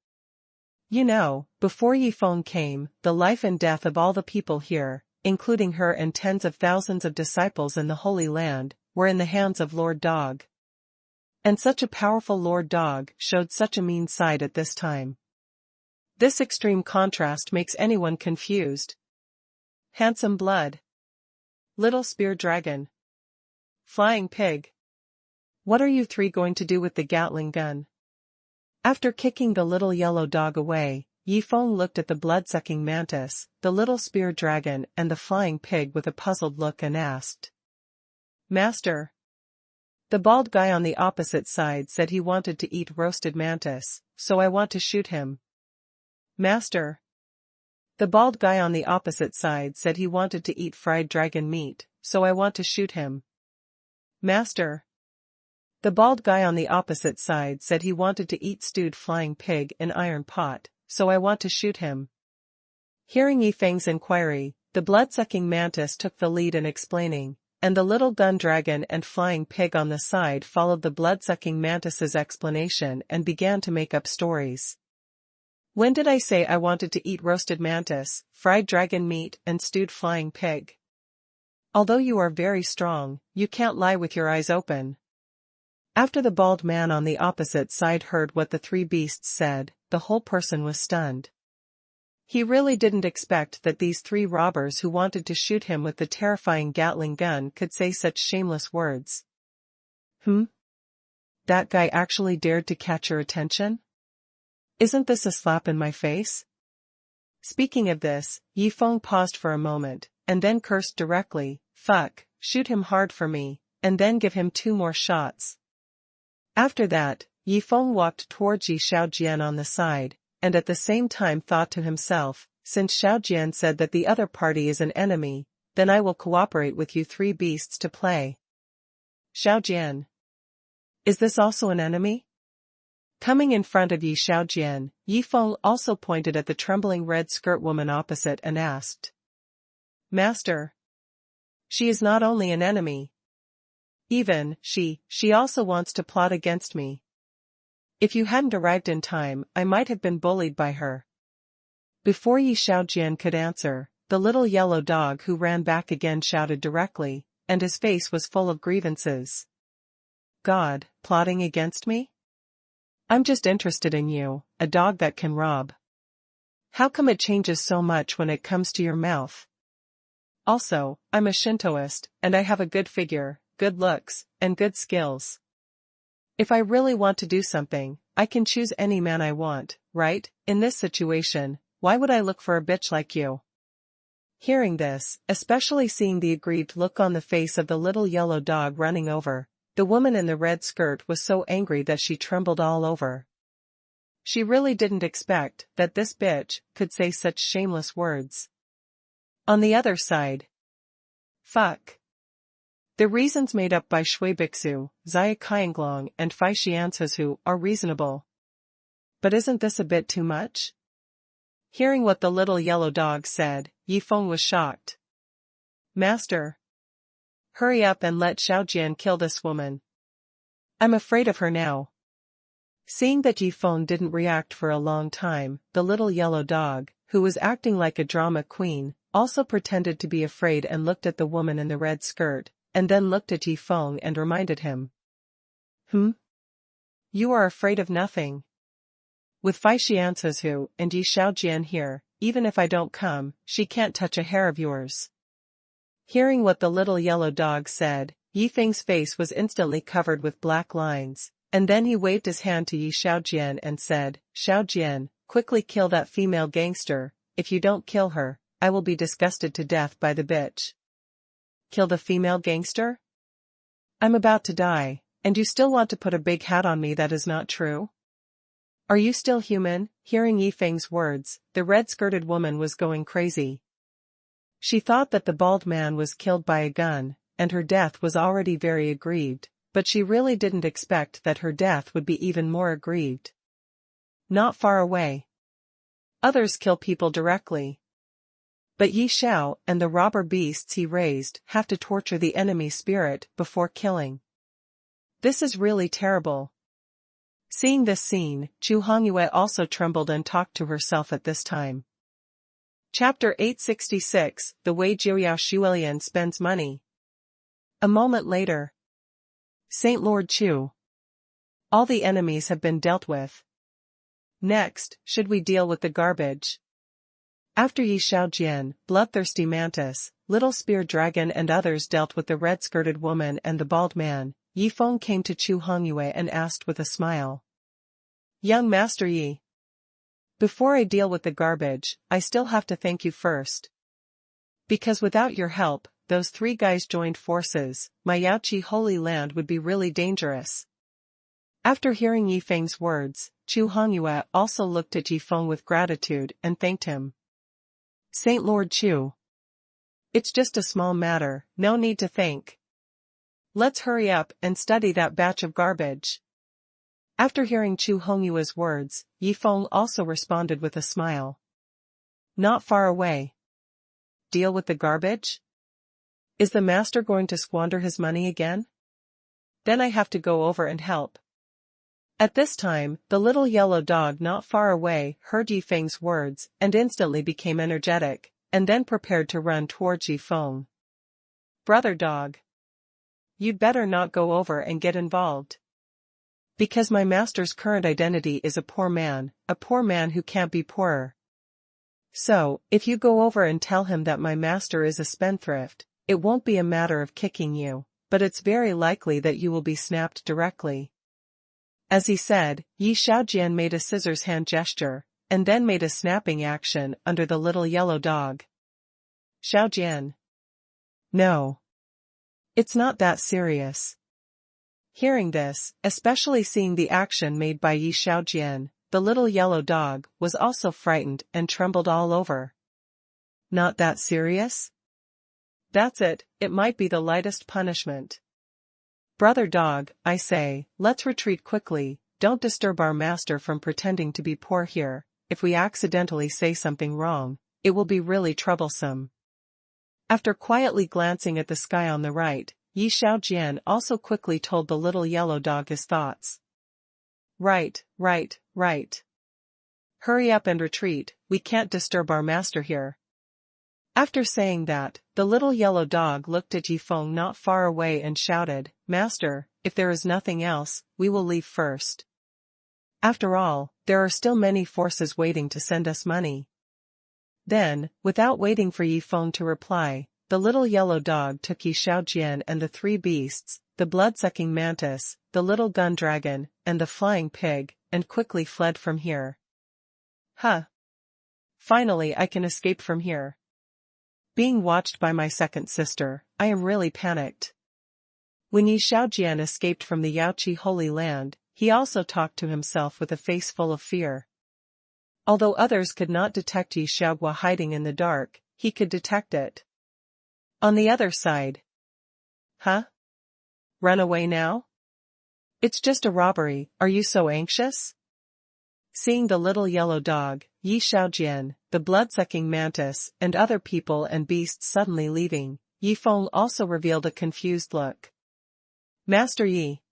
You know, before Yi Feng came, the life and death of all the people here, including her and tens of thousands of disciples in the Holy Land, were in the hands of Lord Dog. And such a powerful Lord Dog showed such a mean side at this time. This extreme contrast makes anyone confused. Handsome blood. Little spear dragon. Flying pig. What are you three going to do with the Gatling gun? After kicking the little yellow dog away, Yi Feng looked at the blood-sucking mantis, the little spear dragon and the flying pig with a puzzled look and asked. Master. The bald guy on the opposite side said he wanted to eat roasted mantis, so I want to shoot him. Master. The bald guy on the opposite side said he wanted to eat fried dragon meat, so I want to shoot him. Master. The bald guy on the opposite side said he wanted to eat stewed flying pig in iron pot, so I want to shoot him. Hearing Yi Feng's inquiry, the blood-sucking mantis took the lead in explaining, and the little gun dragon and flying pig on the side followed the blood-sucking mantis's explanation and began to make up stories. When did I say I wanted to eat roasted mantis, fried dragon meat and stewed flying pig? Although you are very strong, you can't lie with your eyes open. After the bald man on the opposite side heard what the three beasts said, the whole person was stunned. He really didn't expect that these three robbers who wanted to shoot him with the terrifying Gatling gun could say such shameless words. That guy actually dared to catch your attention? Isn't this a slap in my face? Speaking of this, Yi Feng paused for a moment, and then cursed directly, fuck, shoot him hard for me, and then give him 2 more shots. After that, Yi Feng walked towards Yi Xiaojian on the side, and at the same time thought to himself, since Xiaojian said that the other party is an enemy, then I will cooperate with you 3 beasts to play. Xiaojian. Is this also an enemy? Coming in front of Yi Xiaojian, Yi Feng also pointed at the trembling red skirt woman opposite and asked. Master. She is not only an enemy. Even, she also wants to plot against me. If you hadn't arrived in time, I might have been bullied by her. Before Yi Xiaojian could answer, the little yellow dog who ran back again shouted directly, and his face was full of grievances. God, plotting against me? I'm just interested in you, a dog that can rob. How come it changes so much when it comes to your mouth? Also, I'm a Shintoist, and I have a good figure, good looks, and good skills. If I really want to do something, I can choose any man I want, right? In this situation, why would I look for a bitch like you? Hearing this, especially seeing the aggrieved look on the face of the little yellow dog running over, the woman in the red skirt was so angry that she trembled all over. She really didn't expect that this bitch could say such shameless words. On the other side. Fuck. The reasons made up by Shui Bixu, Xia Qianglong and Fai Xianzhu are reasonable. But isn't this a bit too much? Hearing what the little yellow dog said, Yi Feng was shocked. Master. Hurry up and let Xiaojian kill this woman. I'm afraid of her now. Seeing that Yi Feng didn't react for a long time, the little yellow dog, who was acting like a drama queen, also pretended to be afraid and looked at the woman in the red skirt, and then looked at Yi Feng and reminded him. You are afraid of nothing. With Fai Xianzhu and Yi Xiaojian here, even if I don't come, she can't touch a hair of yours. Hearing what the little yellow dog said, Yi Feng's face was instantly covered with black lines, and then he waved his hand to Yi Xiaojian and said, Xiaojian, quickly kill that female gangster. If you don't kill her, I will be disgusted to death by the bitch. Kill the female gangster? I'm about to die, and you still want to put a big hat on me that is not true? Are you still human? Hearing Yi Feng's words, the red-skirted woman was going crazy. She thought that the bald man was killed by a gun, and her death was already very aggrieved, but she really didn't expect that her death would be even more aggrieved. Not far away. Others kill people directly. But Yi Xiao and the robber beasts he raised have to torture the enemy spirit before killing. This is really terrible. Seeing this scene, Chu Hongyue also trembled and talked to herself at this time. Chapter 866, The Way Jiuyao Shuilian Spends Money. A moment later. Saint Lord Chu. All the enemies have been dealt with. Next, should we deal with the garbage? After Yi Xiaojian, Bloodthirsty Mantis, Little Spear Dragon and others dealt with the red-skirted woman and the bald man, Yi Feng came to Chu Hongyue and asked with a smile. Young Master Yi. Before I deal with the garbage, I still have to thank you first. Because without your help, those three guys joined forces, my Yaoqi Holy Land would be really dangerous. After hearing Yi Feng's words, Chu Hongyue also looked at Yi Feng with gratitude and thanked him. Saint Lord Chu. It's just a small matter, no need to thank. Let's hurry up and study that batch of garbage. After hearing Chu Hongyue's words, Yi Feng also responded with a smile. Not far away. Deal with the garbage? Is the master going to squander his money again? Then I have to go over and help. At this time, the little yellow dog not far away heard Yi Feng's words and instantly became energetic, and then prepared to run towards Yi Feng. Brother dog. You'd better not go over and get involved. Because my master's current identity is a poor man who can't be poorer. So, if you go over and tell him that my master is a spendthrift, it won't be a matter of kicking you, but it's very likely that you will be snapped directly. As he said, Yi Xiaojian made a scissors hand gesture, and then made a snapping action under the little yellow dog. Xiaojian. No. It's not that serious. Hearing this, especially seeing the action made by Yi Xiaojian, the little yellow dog was also frightened and trembled all over. Not that serious? That's it, it might be the lightest punishment. Brother dog, I say, let's retreat quickly, don't disturb our master from pretending to be poor here. If we accidentally say something wrong, it will be really troublesome. After quietly glancing at the sky on the right, Yi Xiaojian also quickly told the little yellow dog his thoughts. Right. Hurry up and retreat, we can't disturb our master here. After saying that, the little yellow dog looked at Yi Feng not far away and shouted, Master, if there is nothing else, we will leave first. After all, there are still many forces waiting to send us money. Then, without waiting for Yi Feng to reply, the little yellow dog took Yi Xiaojian and the three beasts, the blood-sucking mantis, the little gun dragon, and the flying pig, and quickly fled from here. Finally I can escape from here. Being watched by my second sister, I am really panicked. When Yi Xiaojian escaped from the Yaoqi Holy Land, he also talked to himself with a face full of fear. Although others could not detect Yi Xiaogua hiding in the dark, he could detect it. On the other side. Run away now? It's just a robbery, are you so anxious? Seeing the little yellow dog, Yi Xiaojian, the blood-sucking mantis, and other people and beasts suddenly leaving, Yi Feng also revealed a confused look. Master Yi.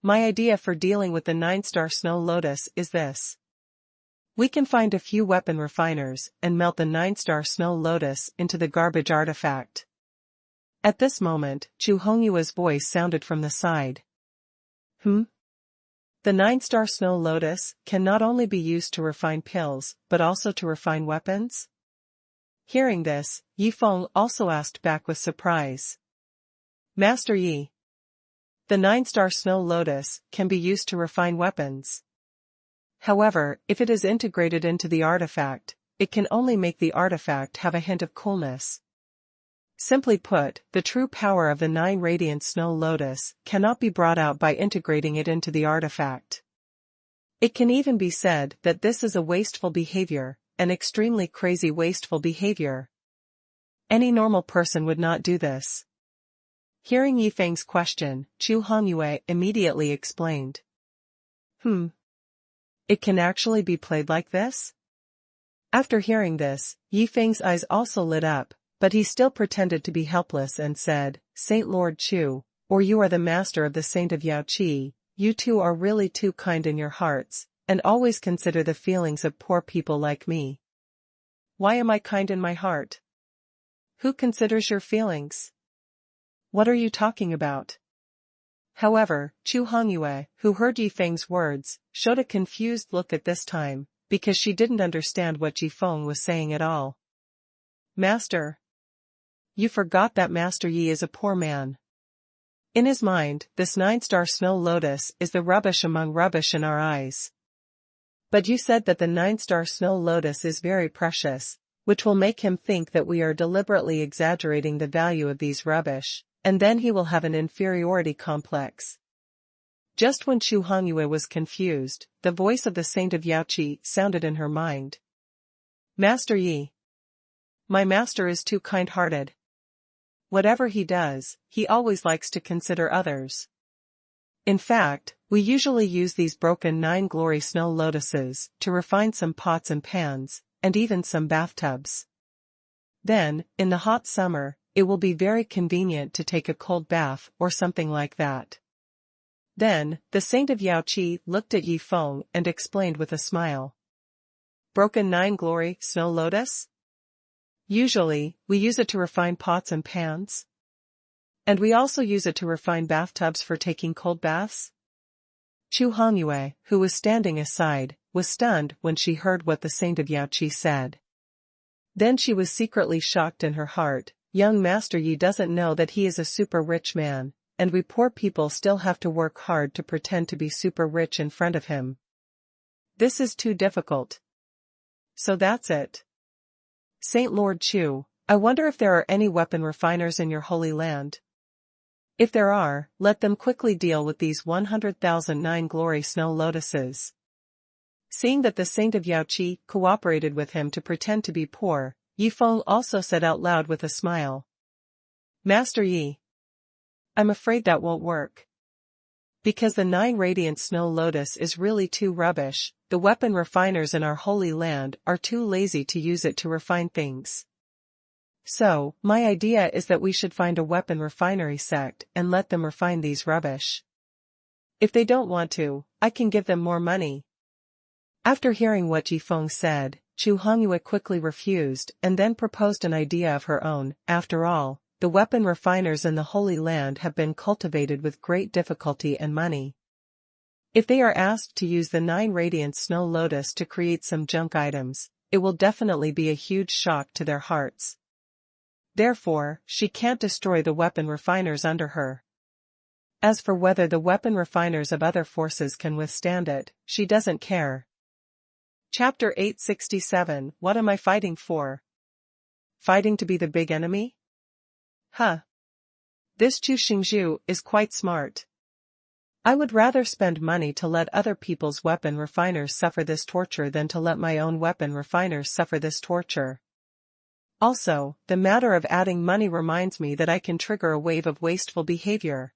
My idea for dealing with the 9-star snow lotus is this. We can find a few weapon refiners and melt the 9-star snow lotus into the garbage artifact. At this moment, Chu Hongyue's voice sounded from the side. The 9-star snow lotus can not only be used to refine pills, but also to refine weapons? Hearing this, Yi Feng also asked back with surprise. Master Yi. The 9-star snow lotus can be used to refine weapons. However, if it is integrated into the artifact, it can only make the artifact have a hint of coolness. Simply put, the true power of the 9 radiant snow lotus cannot be brought out by integrating it into the artifact. It can even be said that this is a wasteful behavior, an extremely crazy wasteful behavior. Any normal person would not do this. Hearing Yi Feng's question, Chu Hongyue immediately explained. It can actually be played like this? After hearing this, Yi Feng's eyes also lit up, but he still pretended to be helpless and said, Saint Lord Chu, or you are the master of the Saint of Yaoqi, you two are really too kind in your hearts, and always consider the feelings of poor people like me. Why am I kind in my heart? Who considers your feelings? What are you talking about? However, Chu Hongyue, who heard Yi Feng's words, showed a confused look at this time, because she didn't understand what Yi Feng was saying at all. Master. You forgot that Master Yi is a poor man. In his mind, this 9-star snow lotus is the rubbish among rubbish in our eyes. But you said that the 9-star snow lotus is very precious, which will make him think that we are deliberately exaggerating the value of these rubbish, and then he will have an inferiority complex. Just when Chu Hongyue was confused, the voice of the Saint of Yaoqi sounded in her mind. Master Yi. My master is too kind-hearted. Whatever he does, he always likes to consider others. In fact, we usually use these broken 9 glory snow lotuses to refine some pots and pans, and even some bathtubs. Then, in the hot summer, it will be very convenient to take a cold bath or something like that. Then, the Saint of Yaoqi looked at Yi Feng and explained with a smile. Broken 9 glory snow lotus? Usually, we use it to refine pots and pans. And we also use it to refine bathtubs for taking cold baths? Chu Hongyue, who was standing aside, was stunned when she heard what the Saint of Yaoqi said. Then she was secretly shocked in her heart. Young Master Yi doesn't know that he is a super rich man, and we poor people still have to work hard to pretend to be super rich in front of him. This is too difficult. So that's it. Saint Lord Chu, I wonder if there are any weapon refiners in your holy land. If there are, let them quickly deal with these 100,000 9 glory snow lotuses. Seeing that the Saint of Yaoqi cooperated with him to pretend to be poor, Yi Feng also said out loud with a smile. Master Yi. I'm afraid that won't work. Because the 9 radiant snow lotus is really too rubbish, the weapon refiners in our holy land are too lazy to use it to refine things. So, my idea is that we should find a weapon refinery sect and let them refine these rubbish. If they don't want to, I can give them more money. After hearing what Yi Feng said, Chu Hongyue quickly refused and then proposed an idea of her own. After all, the weapon refiners in the Holy Land have been cultivated with great difficulty and money. If they are asked to use the 9 radiant snow lotus to create some junk items, it will definitely be a huge shock to their hearts. Therefore, she can't destroy the weapon refiners under her. As for whether the weapon refiners of other forces can withstand it, she doesn't care. Chapter 867. What am I fighting for? Fighting to be the big enemy? Huh. This Chu Xingzhu is quite smart. I would rather spend money to let other people's weapon refiners suffer this torture than to let my own weapon refiners suffer this torture. Also, the matter of adding money reminds me that I can trigger a wave of wasteful behavior.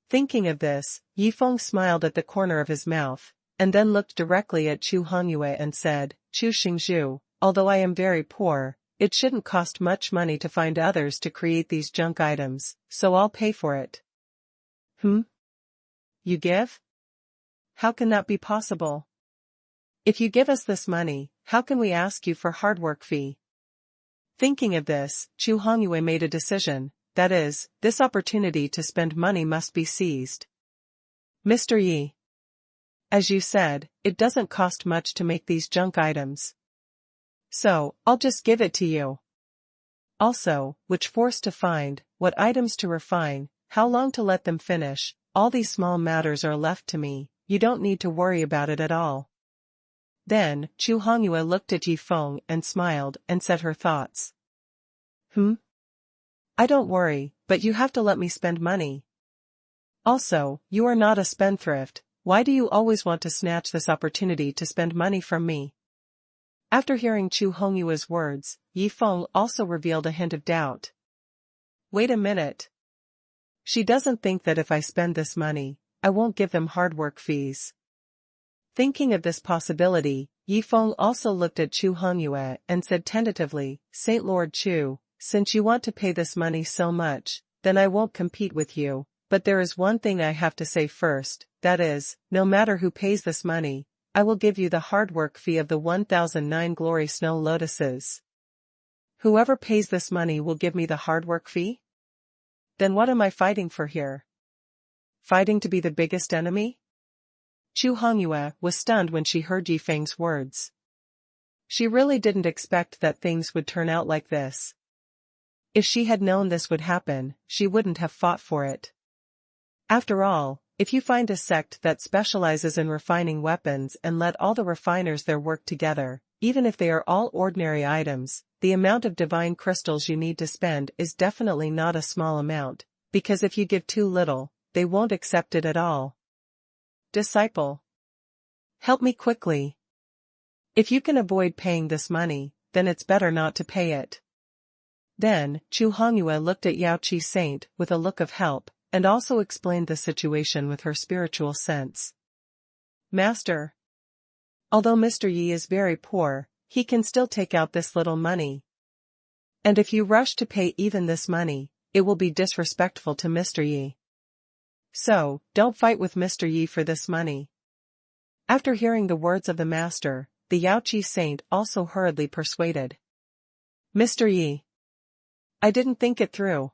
Thinking of this, Yi Feng smiled at the corner of his mouth, and then looked directly at Chu Hongyue and said, Chu Xingzhu, although I am very poor, it shouldn't cost much money to find others to create these junk items, so I'll pay for it. You give? How can that be possible? If you give us this money, how can we ask you for hard work fee? Thinking of this, Chu Hongyue made a decision, that is, this opportunity to spend money must be seized. Mr. Yi. As you said, it doesn't cost much to make these junk items. So, I'll just give it to you. Also, which force to find, what items to refine, how long to let them finish, all these small matters are left to me, you don't need to worry about it at all. Then, Chu Hongyue looked at Yi Feng and smiled and said her thoughts. I don't worry, but you have to let me spend money. Also, you are not a spendthrift, why do you always want to snatch this opportunity to spend money from me? After hearing Chu Hongyue's words, Yi Feng also revealed a hint of doubt. Wait a minute. She doesn't think that if I spend this money, I won't give them hard work fees. Thinking of this possibility, Yifeng also looked at Chu Hongyue and said tentatively, Saint Lord Chu, since you want to pay this money so much, then I won't compete with you, but there is one thing I have to say first, that is, no matter who pays this money, I will give you the hard work fee of the 1009 glory snow lotuses. Whoever pays this money will give me the hard work fee? Then what am I fighting for here? Fighting to be the biggest enemy? Chu Hongyue was stunned when she heard Yifeng's words. She really didn't expect that things would turn out like this. If she had known this would happen, she wouldn't have fought for it. After all, if you find a sect that specializes in refining weapons and let all the refiners there work together, even if they are all ordinary items, the amount of divine crystals you need to spend is definitely not a small amount, because if you give too little, they won't accept it at all. Disciple. Help me quickly. If you can avoid paying this money, then it's better not to pay it. Then, Chu Hongyue looked at Yao Qi Saint with a look of help, and also explained the situation with her spiritual sense. Master. Although Mr. Yi is very poor, he can still take out this little money. And if you rush to pay even this money, it will be disrespectful to Mr. Yi. So, don't fight with Mr. Yi for this money. After hearing the words of the master, the Yao Qi Saint also hurriedly persuaded. Mr. Yi. I didn't think it through.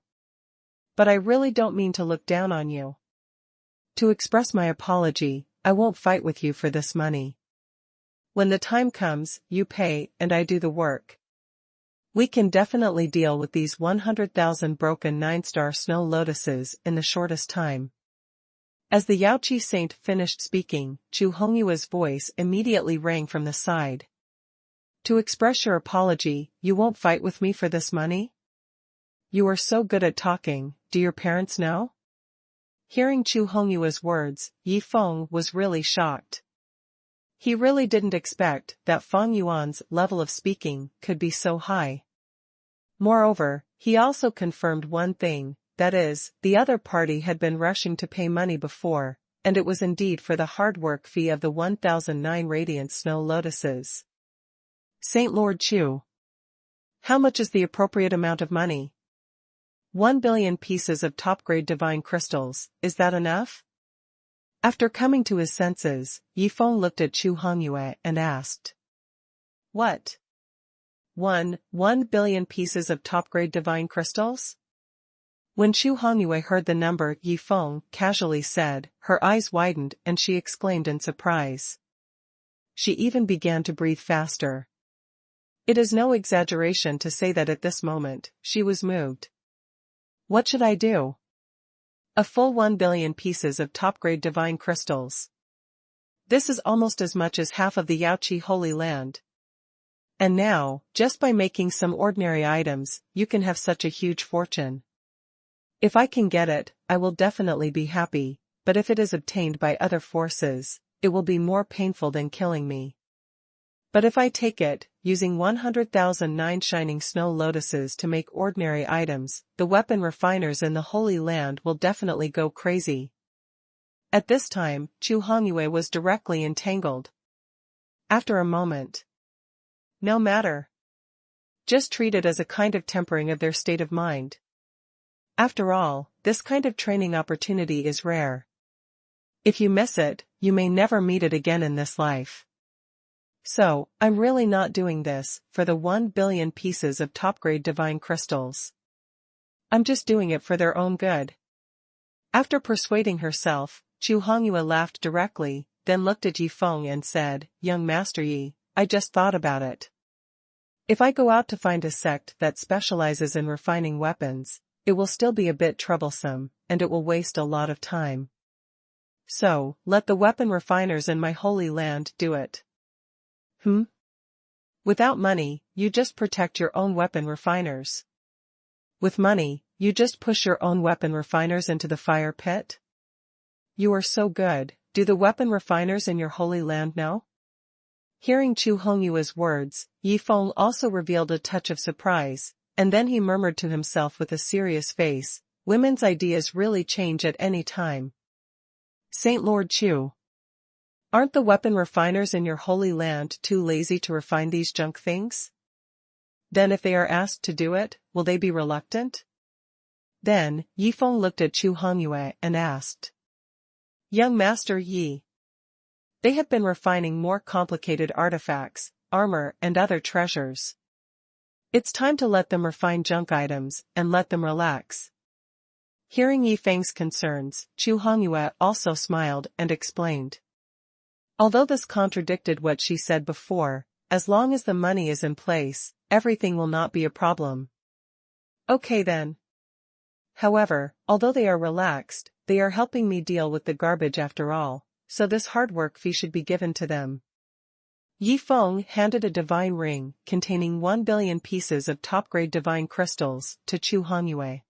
But I really don't mean to look down on you. To express my apology, I won't fight with you for this money. When the time comes, you pay and I do the work. We can definitely deal with these 100,000 broken 9-star snow lotuses in the shortest time. As the Yao Qi Saint finished speaking, Chu Hongyue's voice immediately rang from the side. To express your apology, you won't fight with me for this money? You are so good at talking, do your parents know? Hearing Chu Hongyue's words, Yifeng was really shocked. He really didn't expect that Feng Yuan's level of speaking could be so high. Moreover, he also confirmed one thing, that is, the other party had been rushing to pay money before, and it was indeed for the hard work fee of the 1009 radiant snow lotuses. Saint Lord Chu. How much is the appropriate amount of money? 1 billion pieces of top-grade divine crystals, is that enough? After coming to his senses, Yifeng looked at Chu Hongyue and asked. What? 1 billion pieces of top-grade divine crystals? When Chu Hongyue heard the number Yifeng casually said, her eyes widened and she exclaimed in surprise. She even began to breathe faster. It is no exaggeration to say that at this moment, she was moved. What should I do? A full 1 billion pieces of top-grade divine crystals. This is almost as much as half of the Yaoqi Holy Land. And now, just by making some ordinary items, you can have such a huge fortune. If I can get it, I will definitely be happy, but if it is obtained by other forces, it will be more painful than killing me. But if I take it, using 100,009 shining snow lotuses to make ordinary items, the weapon refiners in the Holy Land will definitely go crazy. At this time, Chu Hongyue was directly entangled. After a moment. No matter. Just treat it as a kind of tempering of their state of mind. After all, this kind of training opportunity is rare. If you miss it, you may never meet it again in this life. So, I'm really not doing this for the 1 billion pieces of top-grade divine crystals. I'm just doing it for their own good. After persuading herself, Chu Hongyue laughed directly, then looked at Yifeng and said, Young Master Yi, I just thought about it. If I go out to find a sect that specializes in refining weapons, it will still be a bit troublesome, and it will waste a lot of time. So, let the weapon refiners in my holy land do it. Without money, you just protect your own weapon refiners. With money, you just push your own weapon refiners into the fire pit? You are so good, do the weapon refiners in your holy land know? Hearing Chu Hongyue's words, Yifeng also revealed a touch of surprise, and then he murmured to himself with a serious face, women's ideas really change at any time. Saint Lord Chu. Aren't the weapon refiners in your holy land too lazy to refine these junk things? Then if they are asked to do it, will they be reluctant? Then, Yifeng looked at Chu Hongyue and asked. Young Master Yi. They have been refining more complicated artifacts, armor and other treasures. It's time to let them refine junk items, and let them relax. Hearing Yifeng's concerns, Chu Hongyue also smiled and explained. Although this contradicted what she said before, as long as the money is in place, everything will not be a problem. Okay then. However, although they are relaxed, they are helping me deal with the garbage after all, so this hard work fee should be given to them. Yifeng handed a divine ring containing 1 billion pieces of top-grade divine crystals to Chu Hongyue.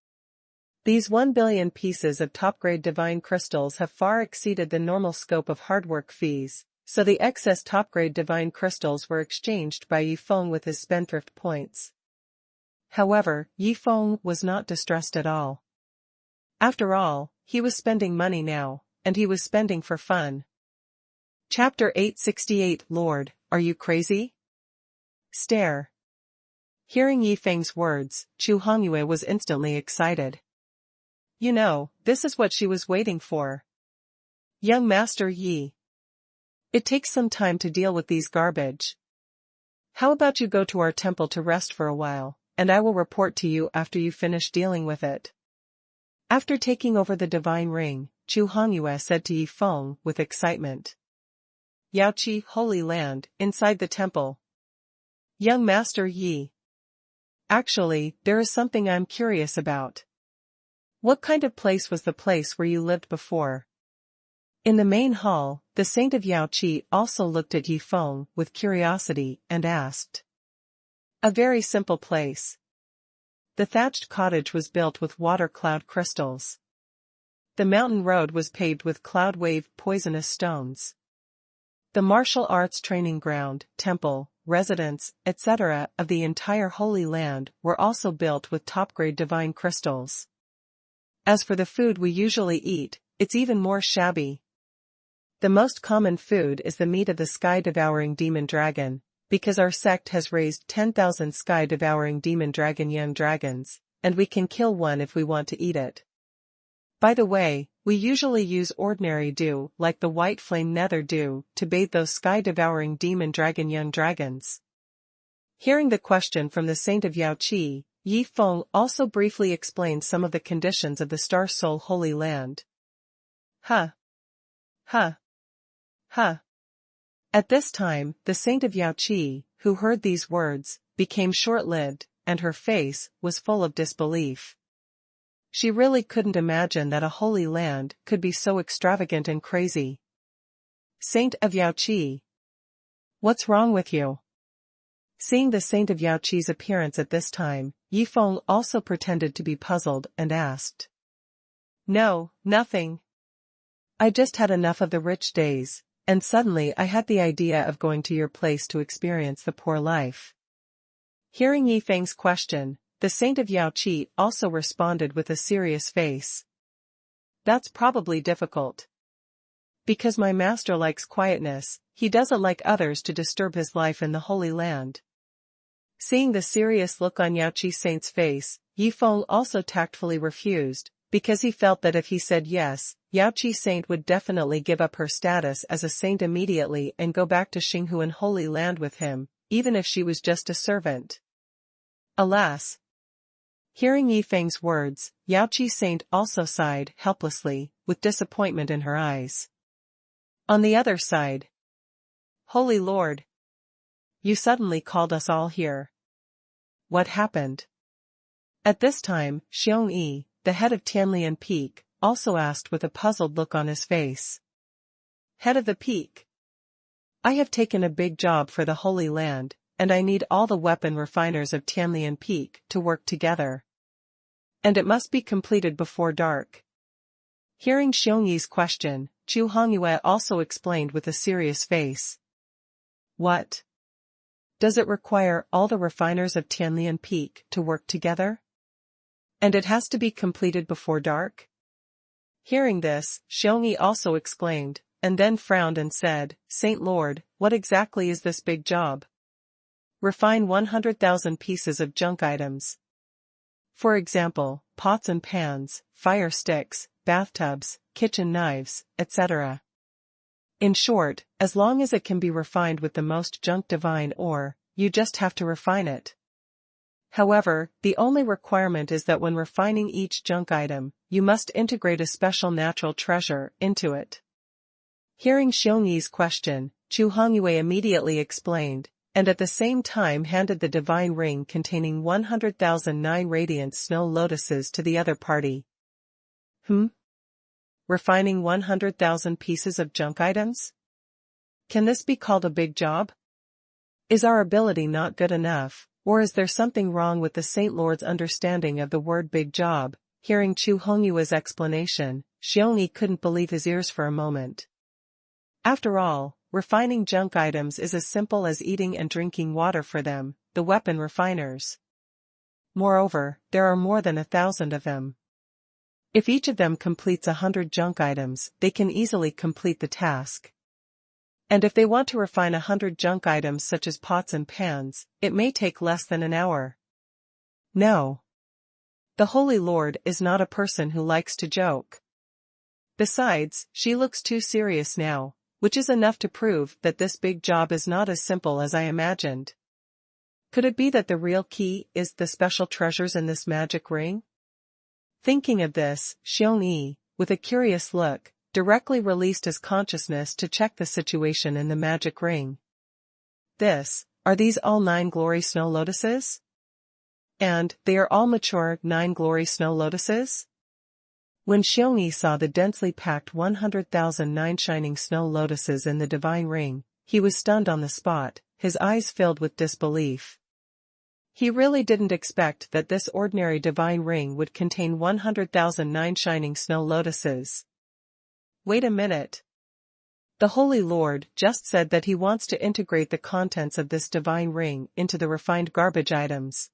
These 1 billion pieces of top-grade divine crystals have far exceeded the normal scope of hard work fees, so the excess top-grade divine crystals were exchanged by Yifeng with his spendthrift points. However, Yifeng was not distressed at all. After all, he was spending money now, and he was spending for fun. Chapter 868 Lord, are you crazy? Stare. Hearing Yifeng's words, Chu Hongyue was instantly excited. You know, this is what she was waiting for. Young Master Yi. It takes some time to deal with these garbage. How about you go to our temple to rest for a while, and I will report to you after you finish dealing with it. After taking over the divine ring, Chu Hongyue said to Yifeng with excitement. Yaoqi, Holy Land, inside the temple. Young Master Yi. Actually, there is something I'm curious about. What kind of place was the place where you lived before? In the main hall, the saint of Yaoqi also looked at Yifeng with curiosity and asked. A very simple place. The thatched cottage was built with water cloud crystals. The mountain road was paved with cloud wave poisonous stones. The martial arts training ground, temple, residence, etc. of the entire Holy Land were also built with top-grade divine crystals. As for the food we usually eat, it's even more shabby. The most common food is the meat of the sky-devouring demon dragon, because our sect has raised 10,000 sky-devouring demon dragon young dragons, and we can kill one if we want to eat it. By the way, we usually use ordinary dew like the white flame nether dew to bathe those sky-devouring demon dragon young dragons. Hearing the question from the saint of Yaoqi, Yifeng also briefly explained some of the conditions of the Star Soul Holy Land. Huh. At this time, the saint of Yaoqi, who heard these words, became short-lived, and her face was full of disbelief. She really couldn't imagine that a holy land could be so extravagant and crazy. Saint of Yaoqi. What's wrong with you? Seeing the saint of Yaoqi's appearance at this time, Yifeng also pretended to be puzzled and asked. No, nothing. I just had enough of the rich days, and suddenly I had the idea of going to your place to experience the poor life. Hearing Yifeng's question, the saint of Yaoqi also responded with a serious face. That's probably difficult. Because my master likes quietness, he doesn't like others to disturb his life in the Holy Land. Seeing the serious look on Yaoqi saint's face, Yifeng also tactfully refused, because he felt that if he said yes, Yaoqi saint would definitely give up her status as a saint immediately and go back to Xinghuan Holy Land with him, even if she was just a servant. Alas! Hearing Yifeng's words, Yaoqi saint also sighed helplessly, with disappointment in her eyes. On the other side. Holy Lord! You suddenly called us all here. What happened? At this time, Xiong Yi, the head of Tianlian Peak, also asked with a puzzled look on his face. Head of the Peak. I have taken a big job for the Holy Land, and I need all the weapon refiners of Tianlian Peak to work together. And it must be completed before dark. Hearing Xiong Yi's question, Chu Hongyue also explained with a serious face. What? Does it require all the refiners of Tianlian Peak to work together? And it has to be completed before dark? Hearing this, Xiong Yi also exclaimed, and then frowned and said, "Saint Lord, what exactly is this big job?" Refine 100,000 pieces of junk items. For example, pots and pans, fire sticks, bathtubs, kitchen knives, etc. In short, as long as it can be refined with the most junk divine ore, you just have to refine it. However, the only requirement is that when refining each junk item, you must integrate a special natural treasure into it. Hearing Xiongyi's question, Chu Hongyue immediately explained, and at the same time handed the divine ring containing 100,009 radiant snow lotuses to the other party. Refining 100,000 pieces of junk items? Can this be called a big job? Is our ability not good enough, or is there something wrong with the Saint Lord's understanding of the word big job? Hearing Chu Hongyue's explanation, Xiongyi couldn't believe his ears for a moment. After all, refining junk items is as simple as eating and drinking water for them, the weapon refiners. Moreover, there are more than 1,000 of them. If each of them completes 100 junk items, they can easily complete the task. And if they want to refine 100 junk items such as pots and pans, it may take less than an hour. No. The Holy Lord is not a person who likes to joke. Besides, she looks too serious now, which is enough to prove that this big job is not as simple as I imagined. Could it be that the real key is the special treasures in this magic ring? Thinking of this, Xiongyi, with a curious look, directly released his consciousness to check the situation in the magic ring. Are these all 9 glory snow lotuses? And they are all mature 9 glory snow lotuses? When Xiongyi saw the densely packed 100,009 shining snow lotuses in the divine ring, he was stunned on the spot, his eyes filled with disbelief. He really didn't expect that this ordinary divine ring would contain 100,009 shining snow lotuses. Wait a minute. The Holy Lord just said that he wants to integrate the contents of this divine ring into the refined garbage items.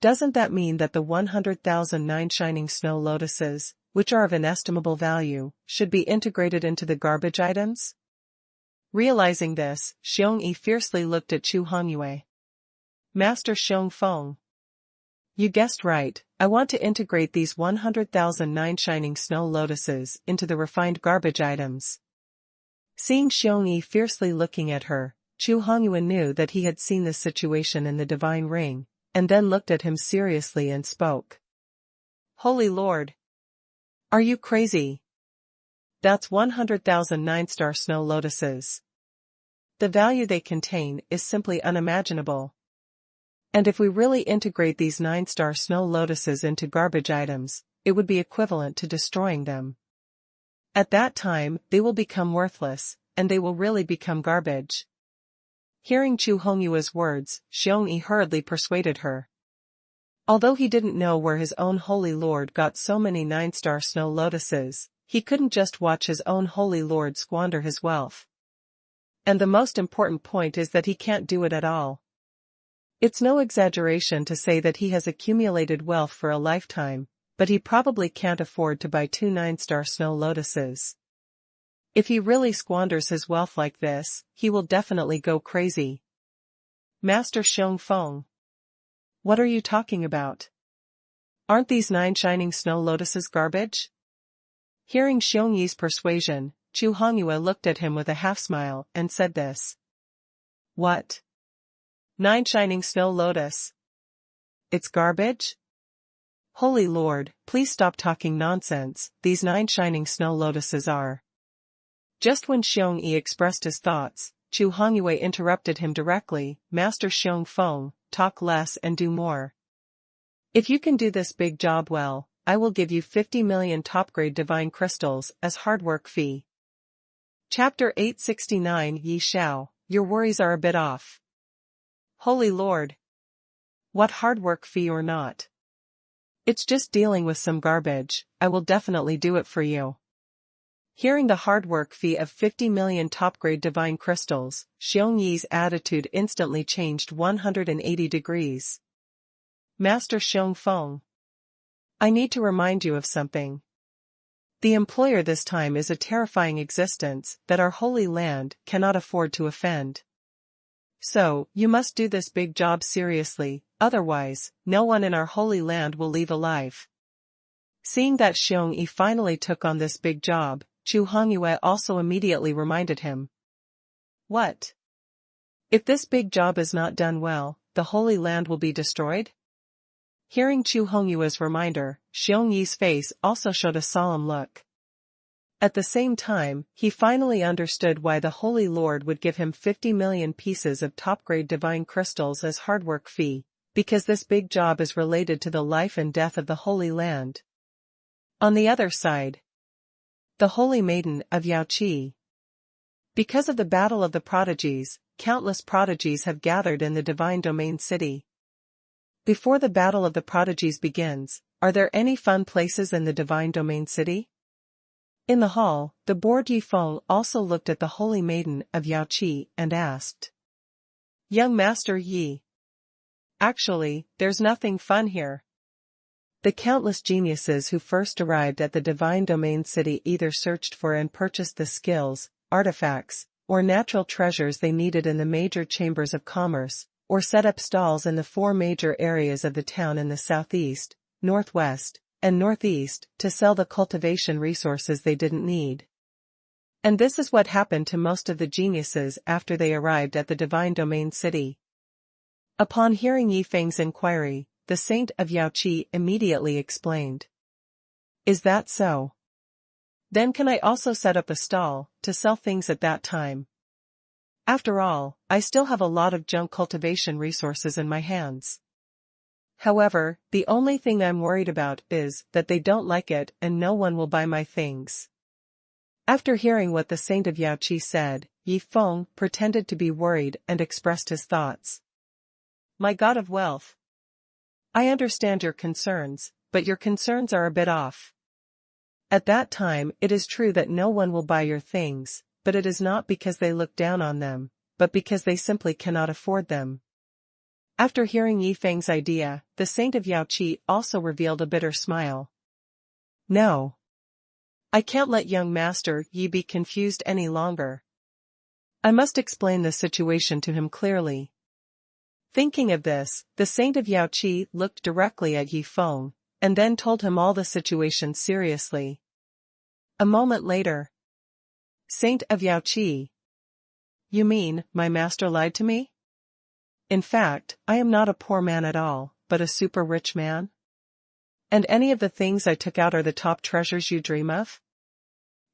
Doesn't that mean that the 100,009 shining snow lotuses, which are of inestimable value, should be integrated into the garbage items? Realizing this, Xiongyi fiercely looked at Chu Hongyue. Master Xiongfeng. You guessed right, I want to integrate these 100,009 shining snow lotuses into the refined garbage items. Seeing Xiongyi fiercely looking at her, Chu Hongyue knew that he had seen this situation in the divine ring, and then looked at him seriously and spoke. Holy Lord! Are you crazy? That's 100,000 nine-star snow lotuses. The value they contain is simply unimaginable. And if we really integrate these 9-star snow lotuses into garbage items, it would be equivalent to destroying them. At that time, they will become worthless, and they will really become garbage. Hearing Chu Hongyue's words, Xiongyi hurriedly persuaded her. Although he didn't know where his own Holy Lord got so many 9-star snow lotuses, he couldn't just watch his own Holy Lord squander his wealth. And the most important point is that he can't do it at all. It's no exaggeration to say that he has accumulated wealth for a lifetime, but he probably can't afford to buy 2 9-star snow lotuses. If he really squanders his wealth like this, he will definitely go crazy. Master Xiongfeng. What are you talking about? Aren't these 9 shining snow lotuses garbage? Hearing Xiongyi's persuasion, Chu Hongyue looked at him with a half-smile and said this. What? 9 shining snow lotus. It's garbage? Holy Lord, please stop talking nonsense, these 9 shining snow lotuses are. Just when Xiongyi expressed his thoughts, Chu Hongyue interrupted him directly. Master Xiongfeng, talk less and do more. If you can do this big job well, I will give you 50 million top-grade divine crystals as hard work fee. Chapter 869 Yi Xiao, your worries are a bit off. Holy Lord. What hard work fee or not? It's just dealing with some garbage, I will definitely do it for you. Hearing the hard work fee of 50 million top-grade divine crystals, Xiongyi's attitude instantly changed 180 degrees. Master Xiongfeng. I need to remind you of something. The employer this time is a terrifying existence that our holy land cannot afford to offend. So, you must do this big job seriously, otherwise, no one in our holy land will leave alive. Seeing that Xiong Yi finally took on this big job, Chu Hongyue also immediately reminded him. What? If this big job is not done well, the holy land will be destroyed? Hearing Chu Hongyue's reminder, Xiong Yi's face also showed a solemn look. At the same time, he finally understood why the Holy Lord would give him 50 million pieces of top-grade divine crystals as hard work fee, because this big job is related to the life and death of the Holy Land. On the other side, the Holy Maiden of Yaoqi. Because of the Battle of the Prodigies, countless prodigies have gathered in the Divine Domain City. Before the Battle of the Prodigies begins, are there any fun places in the Divine Domain City? In the hall, the bored Yifeng also looked at the Holy Maiden of Yaoqi and asked. Young Master Yi. Actually, there's nothing fun here. The countless geniuses who first arrived at the Divine Domain City either searched for and purchased the skills, artifacts, or natural treasures they needed in the major chambers of commerce, or set up stalls in the 4 major areas of the town in the southeast, northwest, and northeast to sell the cultivation resources they didn't need. And this is what happened to most of the geniuses after they arrived at the Divine Domain City. Upon hearing Yifeng's inquiry, the Saint of Yaoqi immediately explained. Is that so? Then can I also set up a stall to sell things at that time? After all, I still have a lot of junk cultivation resources in my hands. However, the only thing I'm worried about is that they don't like it and no one will buy my things. After hearing what the Saint of Yaoqi said, Yifeng pretended to be worried and expressed his thoughts. My God of wealth. I understand your concerns, but your concerns are a bit off. At that time it is true that no one will buy your things, but it is not because they look down on them, but because they simply cannot afford them. After hearing Yifeng's idea, the Saint of Yaoqi also revealed a bitter smile. No. I can't let young Master Yi be confused any longer. I must explain the situation to him clearly. Thinking of this, the Saint of Yaoqi looked directly at Yifeng, and then told him all the situation seriously. A moment later. Saint of Yaoqi. You mean, my master lied to me? In fact, I am not a poor man at all, but a super rich man? And any of the things I took out are the top treasures you dream of?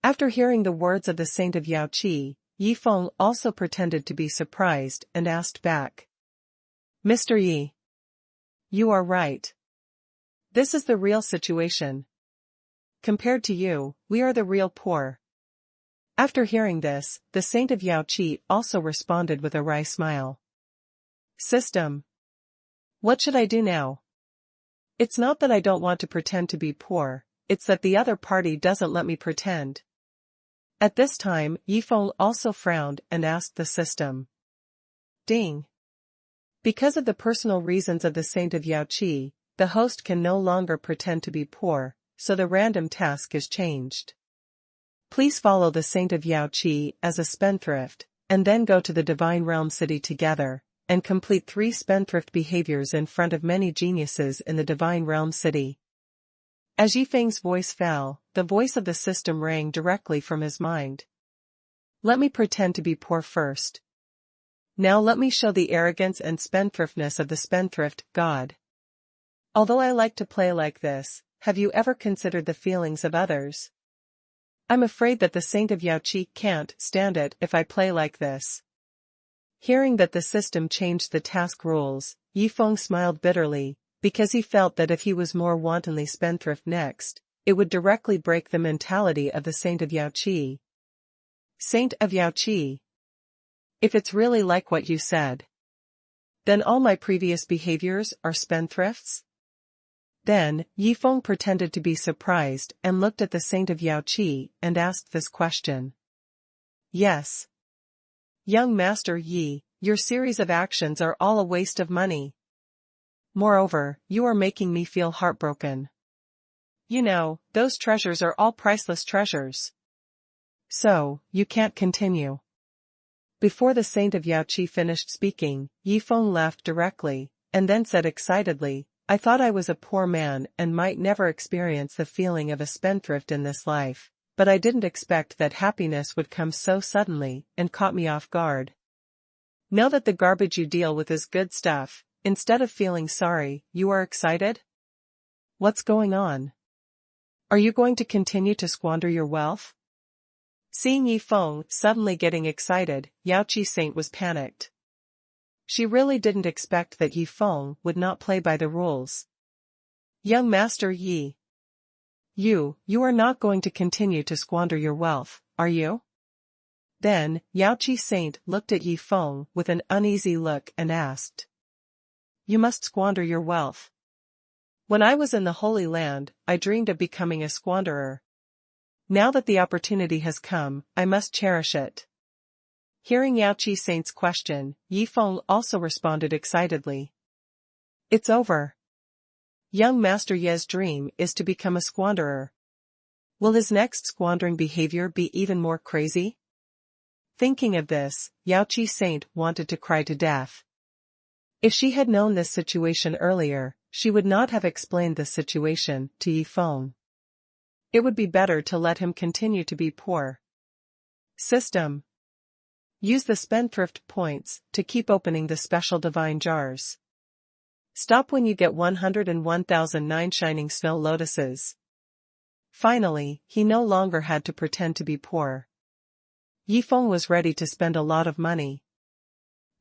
After hearing the words of the Saint of Yaoqi, Yifeng also pretended to be surprised and asked back. Mr. Yi. You are right. This is the real situation. Compared to you, we are the real poor. After hearing this, the Saint of Yaoqi also responded with a wry smile. System. What should I do now? It's not that I don't want to pretend to be poor, it's that the other party doesn't let me pretend. At this time, Yifeng also frowned and asked the system. Ding. Because of the personal reasons of the Saint of Yaoqi, the host can no longer pretend to be poor, so the random task is changed. Please follow the Saint of Yaoqi as a spendthrift, and then go to the Divine Realm City together, and complete 3 spendthrift behaviors in front of many geniuses in the Divine Realm City. As Yifeng's voice fell, the voice of the system rang directly from his mind. Let me pretend to be poor first. Now let me show the arrogance and spendthriftness of the spendthrift god. Although I like to play like this, have you ever considered the feelings of others? I'm afraid that the Saint of Yaoqi can't stand it if I play like this. Hearing that the system changed the task rules, Yifeng smiled bitterly, because he felt that if he was more wantonly spendthrift next, it would directly break the mentality of the Saint of Yaoqi. Saint of Yaoqi. If it's really like what you said, then all my previous behaviors are spendthrifts? Then, Yifeng pretended to be surprised and looked at the Saint of Yaoqi and asked this question. Yes. Young Master Yi, your series of actions are all a waste of money. Moreover, you are making me feel heartbroken. You know, those treasures are all priceless treasures. So, you can't continue. Before the saint of Yaoqi finished speaking, Yifeng laughed directly, and then said excitedly, I thought I was a poor man and might never experience the feeling of a spendthrift in this life, but I didn't expect that happiness would come so suddenly and caught me off guard. Know that the garbage you deal with is good stuff. Instead of feeling sorry, you are excited? What's going on? Are you going to continue to squander your wealth? Seeing Yifeng suddenly getting excited, Yaoqi Saint was panicked. She really didn't expect that Yifeng would not play by the rules. Young Master Yi. You are not going to continue to squander your wealth, are you? Then, Yaoqi Saint looked at Yifeng with an uneasy look and asked. You must squander your wealth. When I was in the Holy Land, I dreamed of becoming a squanderer. Now that the opportunity has come, I must cherish it. Hearing Yaoqi Saint's question, Yifeng also responded excitedly. It's over. Young Master Ye's dream is to become a squanderer. Will his next squandering behavior be even more crazy? Thinking of this, Yaoqi Saint wanted to cry to death. If she had known this situation earlier, she would not have explained this situation to Yifeng. It would be better to let him continue to be poor. System. Use the spendthrift points to keep opening the special divine jars. Stop when you get 101,009 shining snow lotuses. Finally, he no longer had to pretend to be poor. Yifeng was ready to spend a lot of money.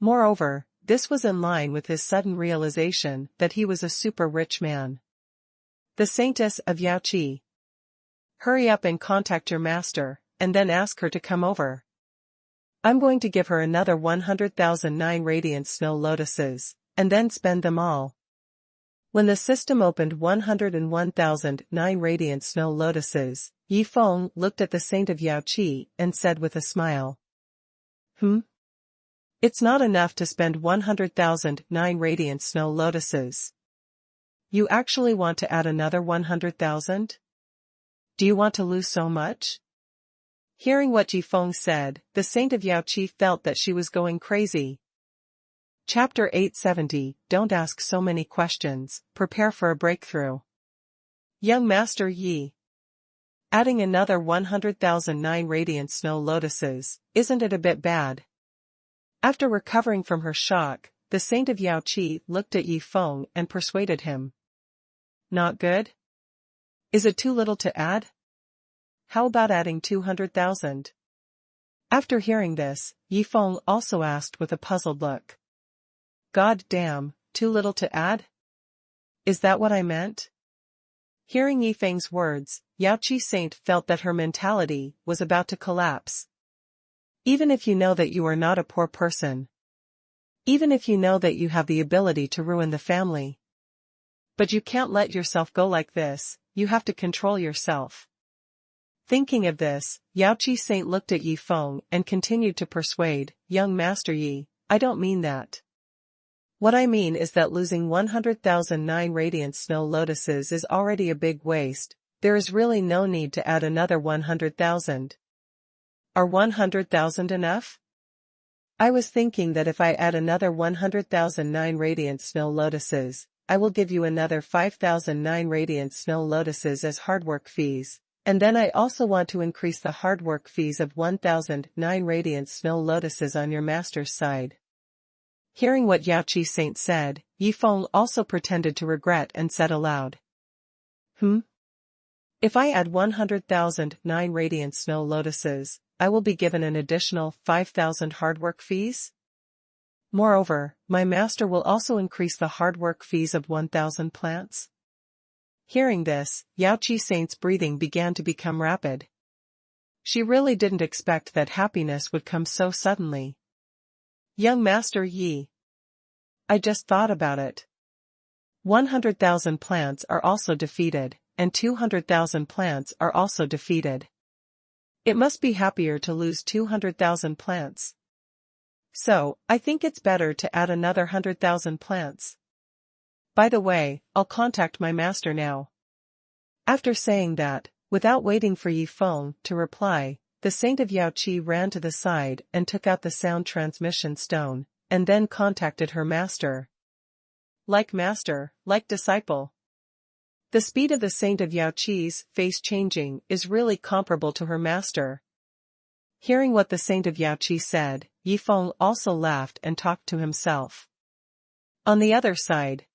Moreover, this was in line with his sudden realization that he was a super rich man. The Saintess of Yaoqi. Hurry up and contact your master, and then ask her to come over. I'm going to give her another 100,009 radiant snow lotuses, and then spend them all. When the system opened 101,009 radiant snow lotuses, Yifeng looked at the Saint of Yaoqi and said with a smile. It's not enough to spend 100,009 radiant snow lotuses. You actually want to add another 100,000? Do you want to lose so much? Hearing what Yifeng said, the Saint of Yaoqi felt that she was going crazy. Chapter 870, Don't ask so many questions, prepare for a breakthrough. Young Master Yi. Adding another 100,009 radiant snow lotuses, isn't it a bit bad? After recovering from her shock, the Saint of Yaoqi looked at Yifeng and persuaded him. Not good? Is it too little to add? How about adding 200,000? After hearing this, Yifeng also asked with a puzzled look. God damn, too little to add? Is that what I meant? Hearing Yifeng's words, Yaoqi Saint felt that her mentality was about to collapse. Even if you know that you are not a poor person. Even if you know that you have the ability to ruin the family. But you can't let yourself go like this, you have to control yourself. Thinking of this, Yaoqi Saint looked at Yifeng and continued to persuade, Young Master Yi, I don't mean that. What I mean is that losing 100,009 radiant snow lotuses is already a big waste, there is really no need to add another 100,000. Are 100,000 enough? I was thinking that if I add another 100,009 radiant snow lotuses, I will give you another 5,009 radiant snow lotuses as hard work fees, and then I also want to increase the hard work fees of 1,009 radiant snow lotuses on your master's side. Hearing what Yaoqi Saint said, Yifeng also pretended to regret and said aloud. If I add 100,009 radiant snow lotuses, I will be given an additional 5,000 hard work fees? Moreover, my master will also increase the hard work fees of 1,000 plants. Hearing this, Yaoqi Saint's breathing began to become rapid. She really didn't expect that happiness would come so suddenly. Young Master Yi. I just thought about it. 100,000 plants are also defeated, and 200,000 plants are also defeated. It must be happier to lose 200,000 plants. So, I think it's better to add another 100,000 plants. By the way, I'll contact my master now. After saying that, without waiting for Yi Feng to reply, the saint of Yaoqi ran to the side and took out the sound transmission stone, and then contacted her master. Like master, like disciple. The speed of the saint of Yaoqi's face changing is really comparable to her master. Hearing what the saint of Yaoqi said, Yi Feng also laughed and talked to himself. On the other side.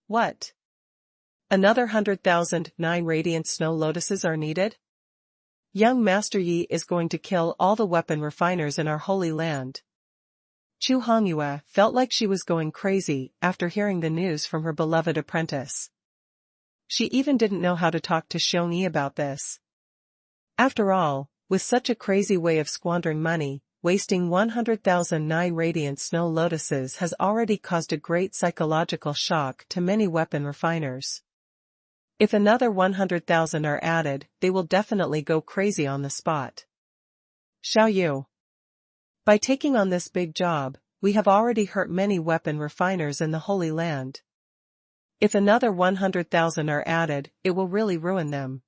What? Another 100,000 9 radiant snow lotuses are needed? Young Master Yi is going to kill all the weapon refiners in our holy land. Chu Hongyue felt like she was going crazy after hearing the news from her beloved apprentice. She even didn't know how to talk to Xiong Yi about this. After all, with such a crazy way of squandering money, wasting 100,000 9 radiant snow lotuses has already caused a great psychological shock to many weapon refiners. If another 100,000 are added, they will definitely go crazy on the spot. Xiao Yu. By taking on this big job, we have already hurt many weapon refiners in the Holy Land. If another 100,000 are added, it will really ruin them.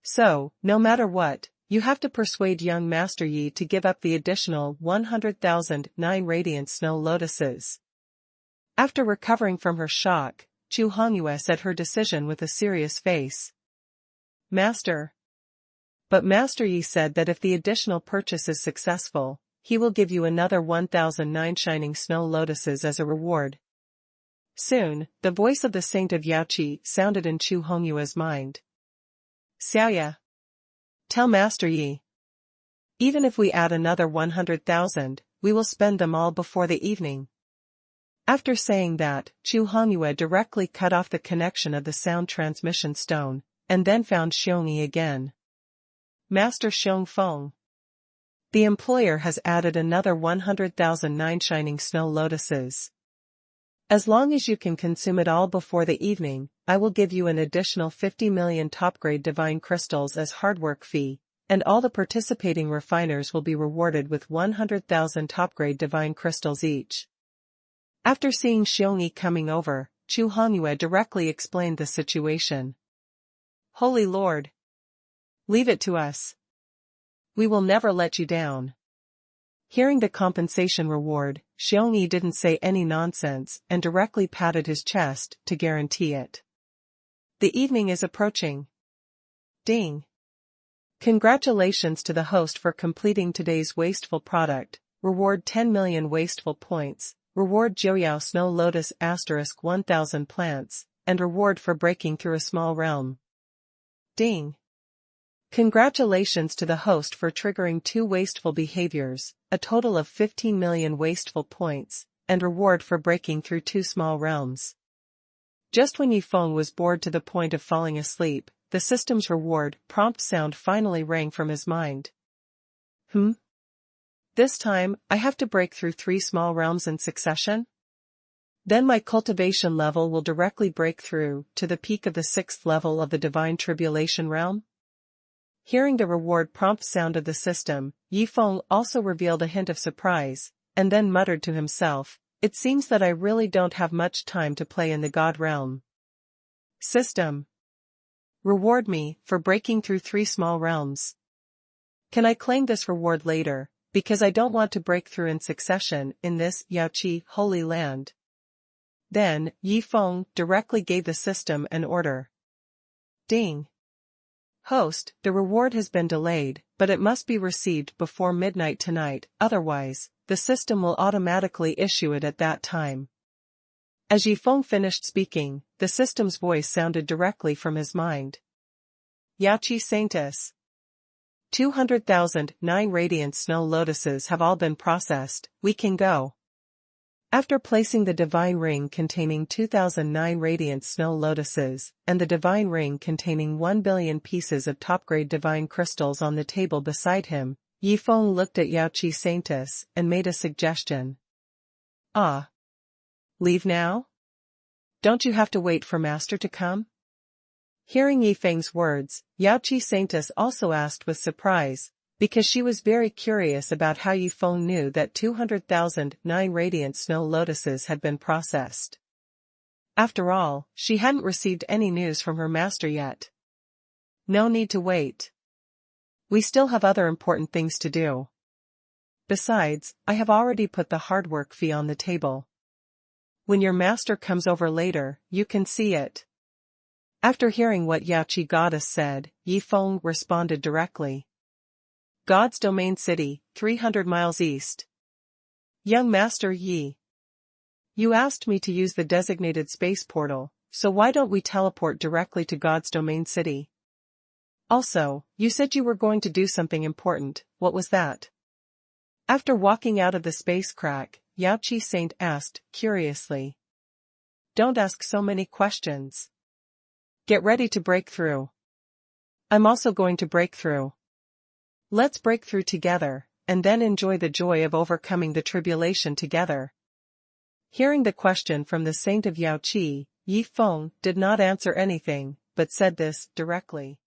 So, no matter what, you have to persuade young Master Yi to give up the additional 100,000 9 radiant snow lotuses. After recovering from her shock, Chu Hongyue said her decision with a serious face. Master. But Master Yi said that if the additional purchase is successful, he will give you another 1,009 shining snow lotuses as a reward. Soon, the voice of the saint of Yaoqi sounded in Chu Hongyue's mind. Xiaoya. Tell Master Yi. Even if we add another 100,000, we will spend them all before the evening. After saying that, Chu Hongyue directly cut off the connection of the sound transmission stone, and then found Xiong Yi again. Master Xiong Feng. The employer has added another 100,000 9 shining snow lotuses. As long as you can consume it all before the evening, I will give you an additional 50 million top-grade divine crystals as hard work fee, and all the participating refiners will be rewarded with 100,000 top-grade divine crystals each. After seeing Xiong Yi coming over, Chu Hongyue directly explained the situation. Holy Lord! Leave it to us. We will never let you down. Hearing the compensation reward, Xiong Yi didn't say any nonsense and directly patted his chest to guarantee it. The evening is approaching. Ding! Congratulations to the host for completing today's wasteful product. Reward 10 million wasteful points. Reward Jiuyao Snow Lotus * 1000 plants, and reward for breaking through a small realm. Ding! Congratulations to the host for triggering 2 wasteful behaviors, a total of 15 million wasteful points, and reward for breaking through 2 small realms. Just when Yi Feng was bored to the point of falling asleep, the system's reward prompt sound finally rang from his mind. This time, I have to break through 3 small realms in succession? Then my cultivation level will directly break through to the peak of the 6th level of the Divine Tribulation realm? Hearing the reward prompt sound of the system, Yi Feng also revealed a hint of surprise, and then muttered to himself, it seems that I really don't have much time to play in the God realm. System. Reward me for breaking through 3 small realms. Can I claim this reward later? Because I don't want to break through in succession in this Yaoqi holy land. Then, Yi Feng directly gave the system an order. Ding! Host, the reward has been delayed, but it must be received before midnight tonight, otherwise, the system will automatically issue it at that time. As Yi Feng finished speaking, the system's voice sounded directly from his mind. Yaoqi Saintess. 200,000 9 radiant snow lotuses have all been processed, we can go. After placing the divine ring containing 2009 radiant snow lotuses, and the divine ring containing 1 billion pieces of top-grade divine crystals on the table beside him, Yi Feng looked at Yaoqi Saintess and made a suggestion. Ah. Leave now? Don't you have to wait for Master to come? Hearing Yi Feng's words, Yaoqi Saintess also asked with surprise, because she was very curious about how Yi Feng knew that 200,000 9 radiant snow lotuses had been processed. After all, she hadn't received any news from her master yet. No need to wait. We still have other important things to do. Besides, I have already put the hard work fee on the table. When your master comes over later, you can see it. After hearing what Yaoqi goddess said, Yi Feng responded directly. God's domain city, 300 miles east. Young Master Yi. You asked me to use the designated space portal, so why don't we teleport directly to God's domain city? Also, you said you were going to do something important. What was that? After walking out of the space crack, Yaoqi Saint asked, curiously. Don't ask so many questions. Get ready to break through. I'm also going to break through. Let's break through together, and then enjoy the joy of overcoming the tribulation together. Hearing the question from the saint of Yaoqi, Yi Feng did not answer anything, but said this directly.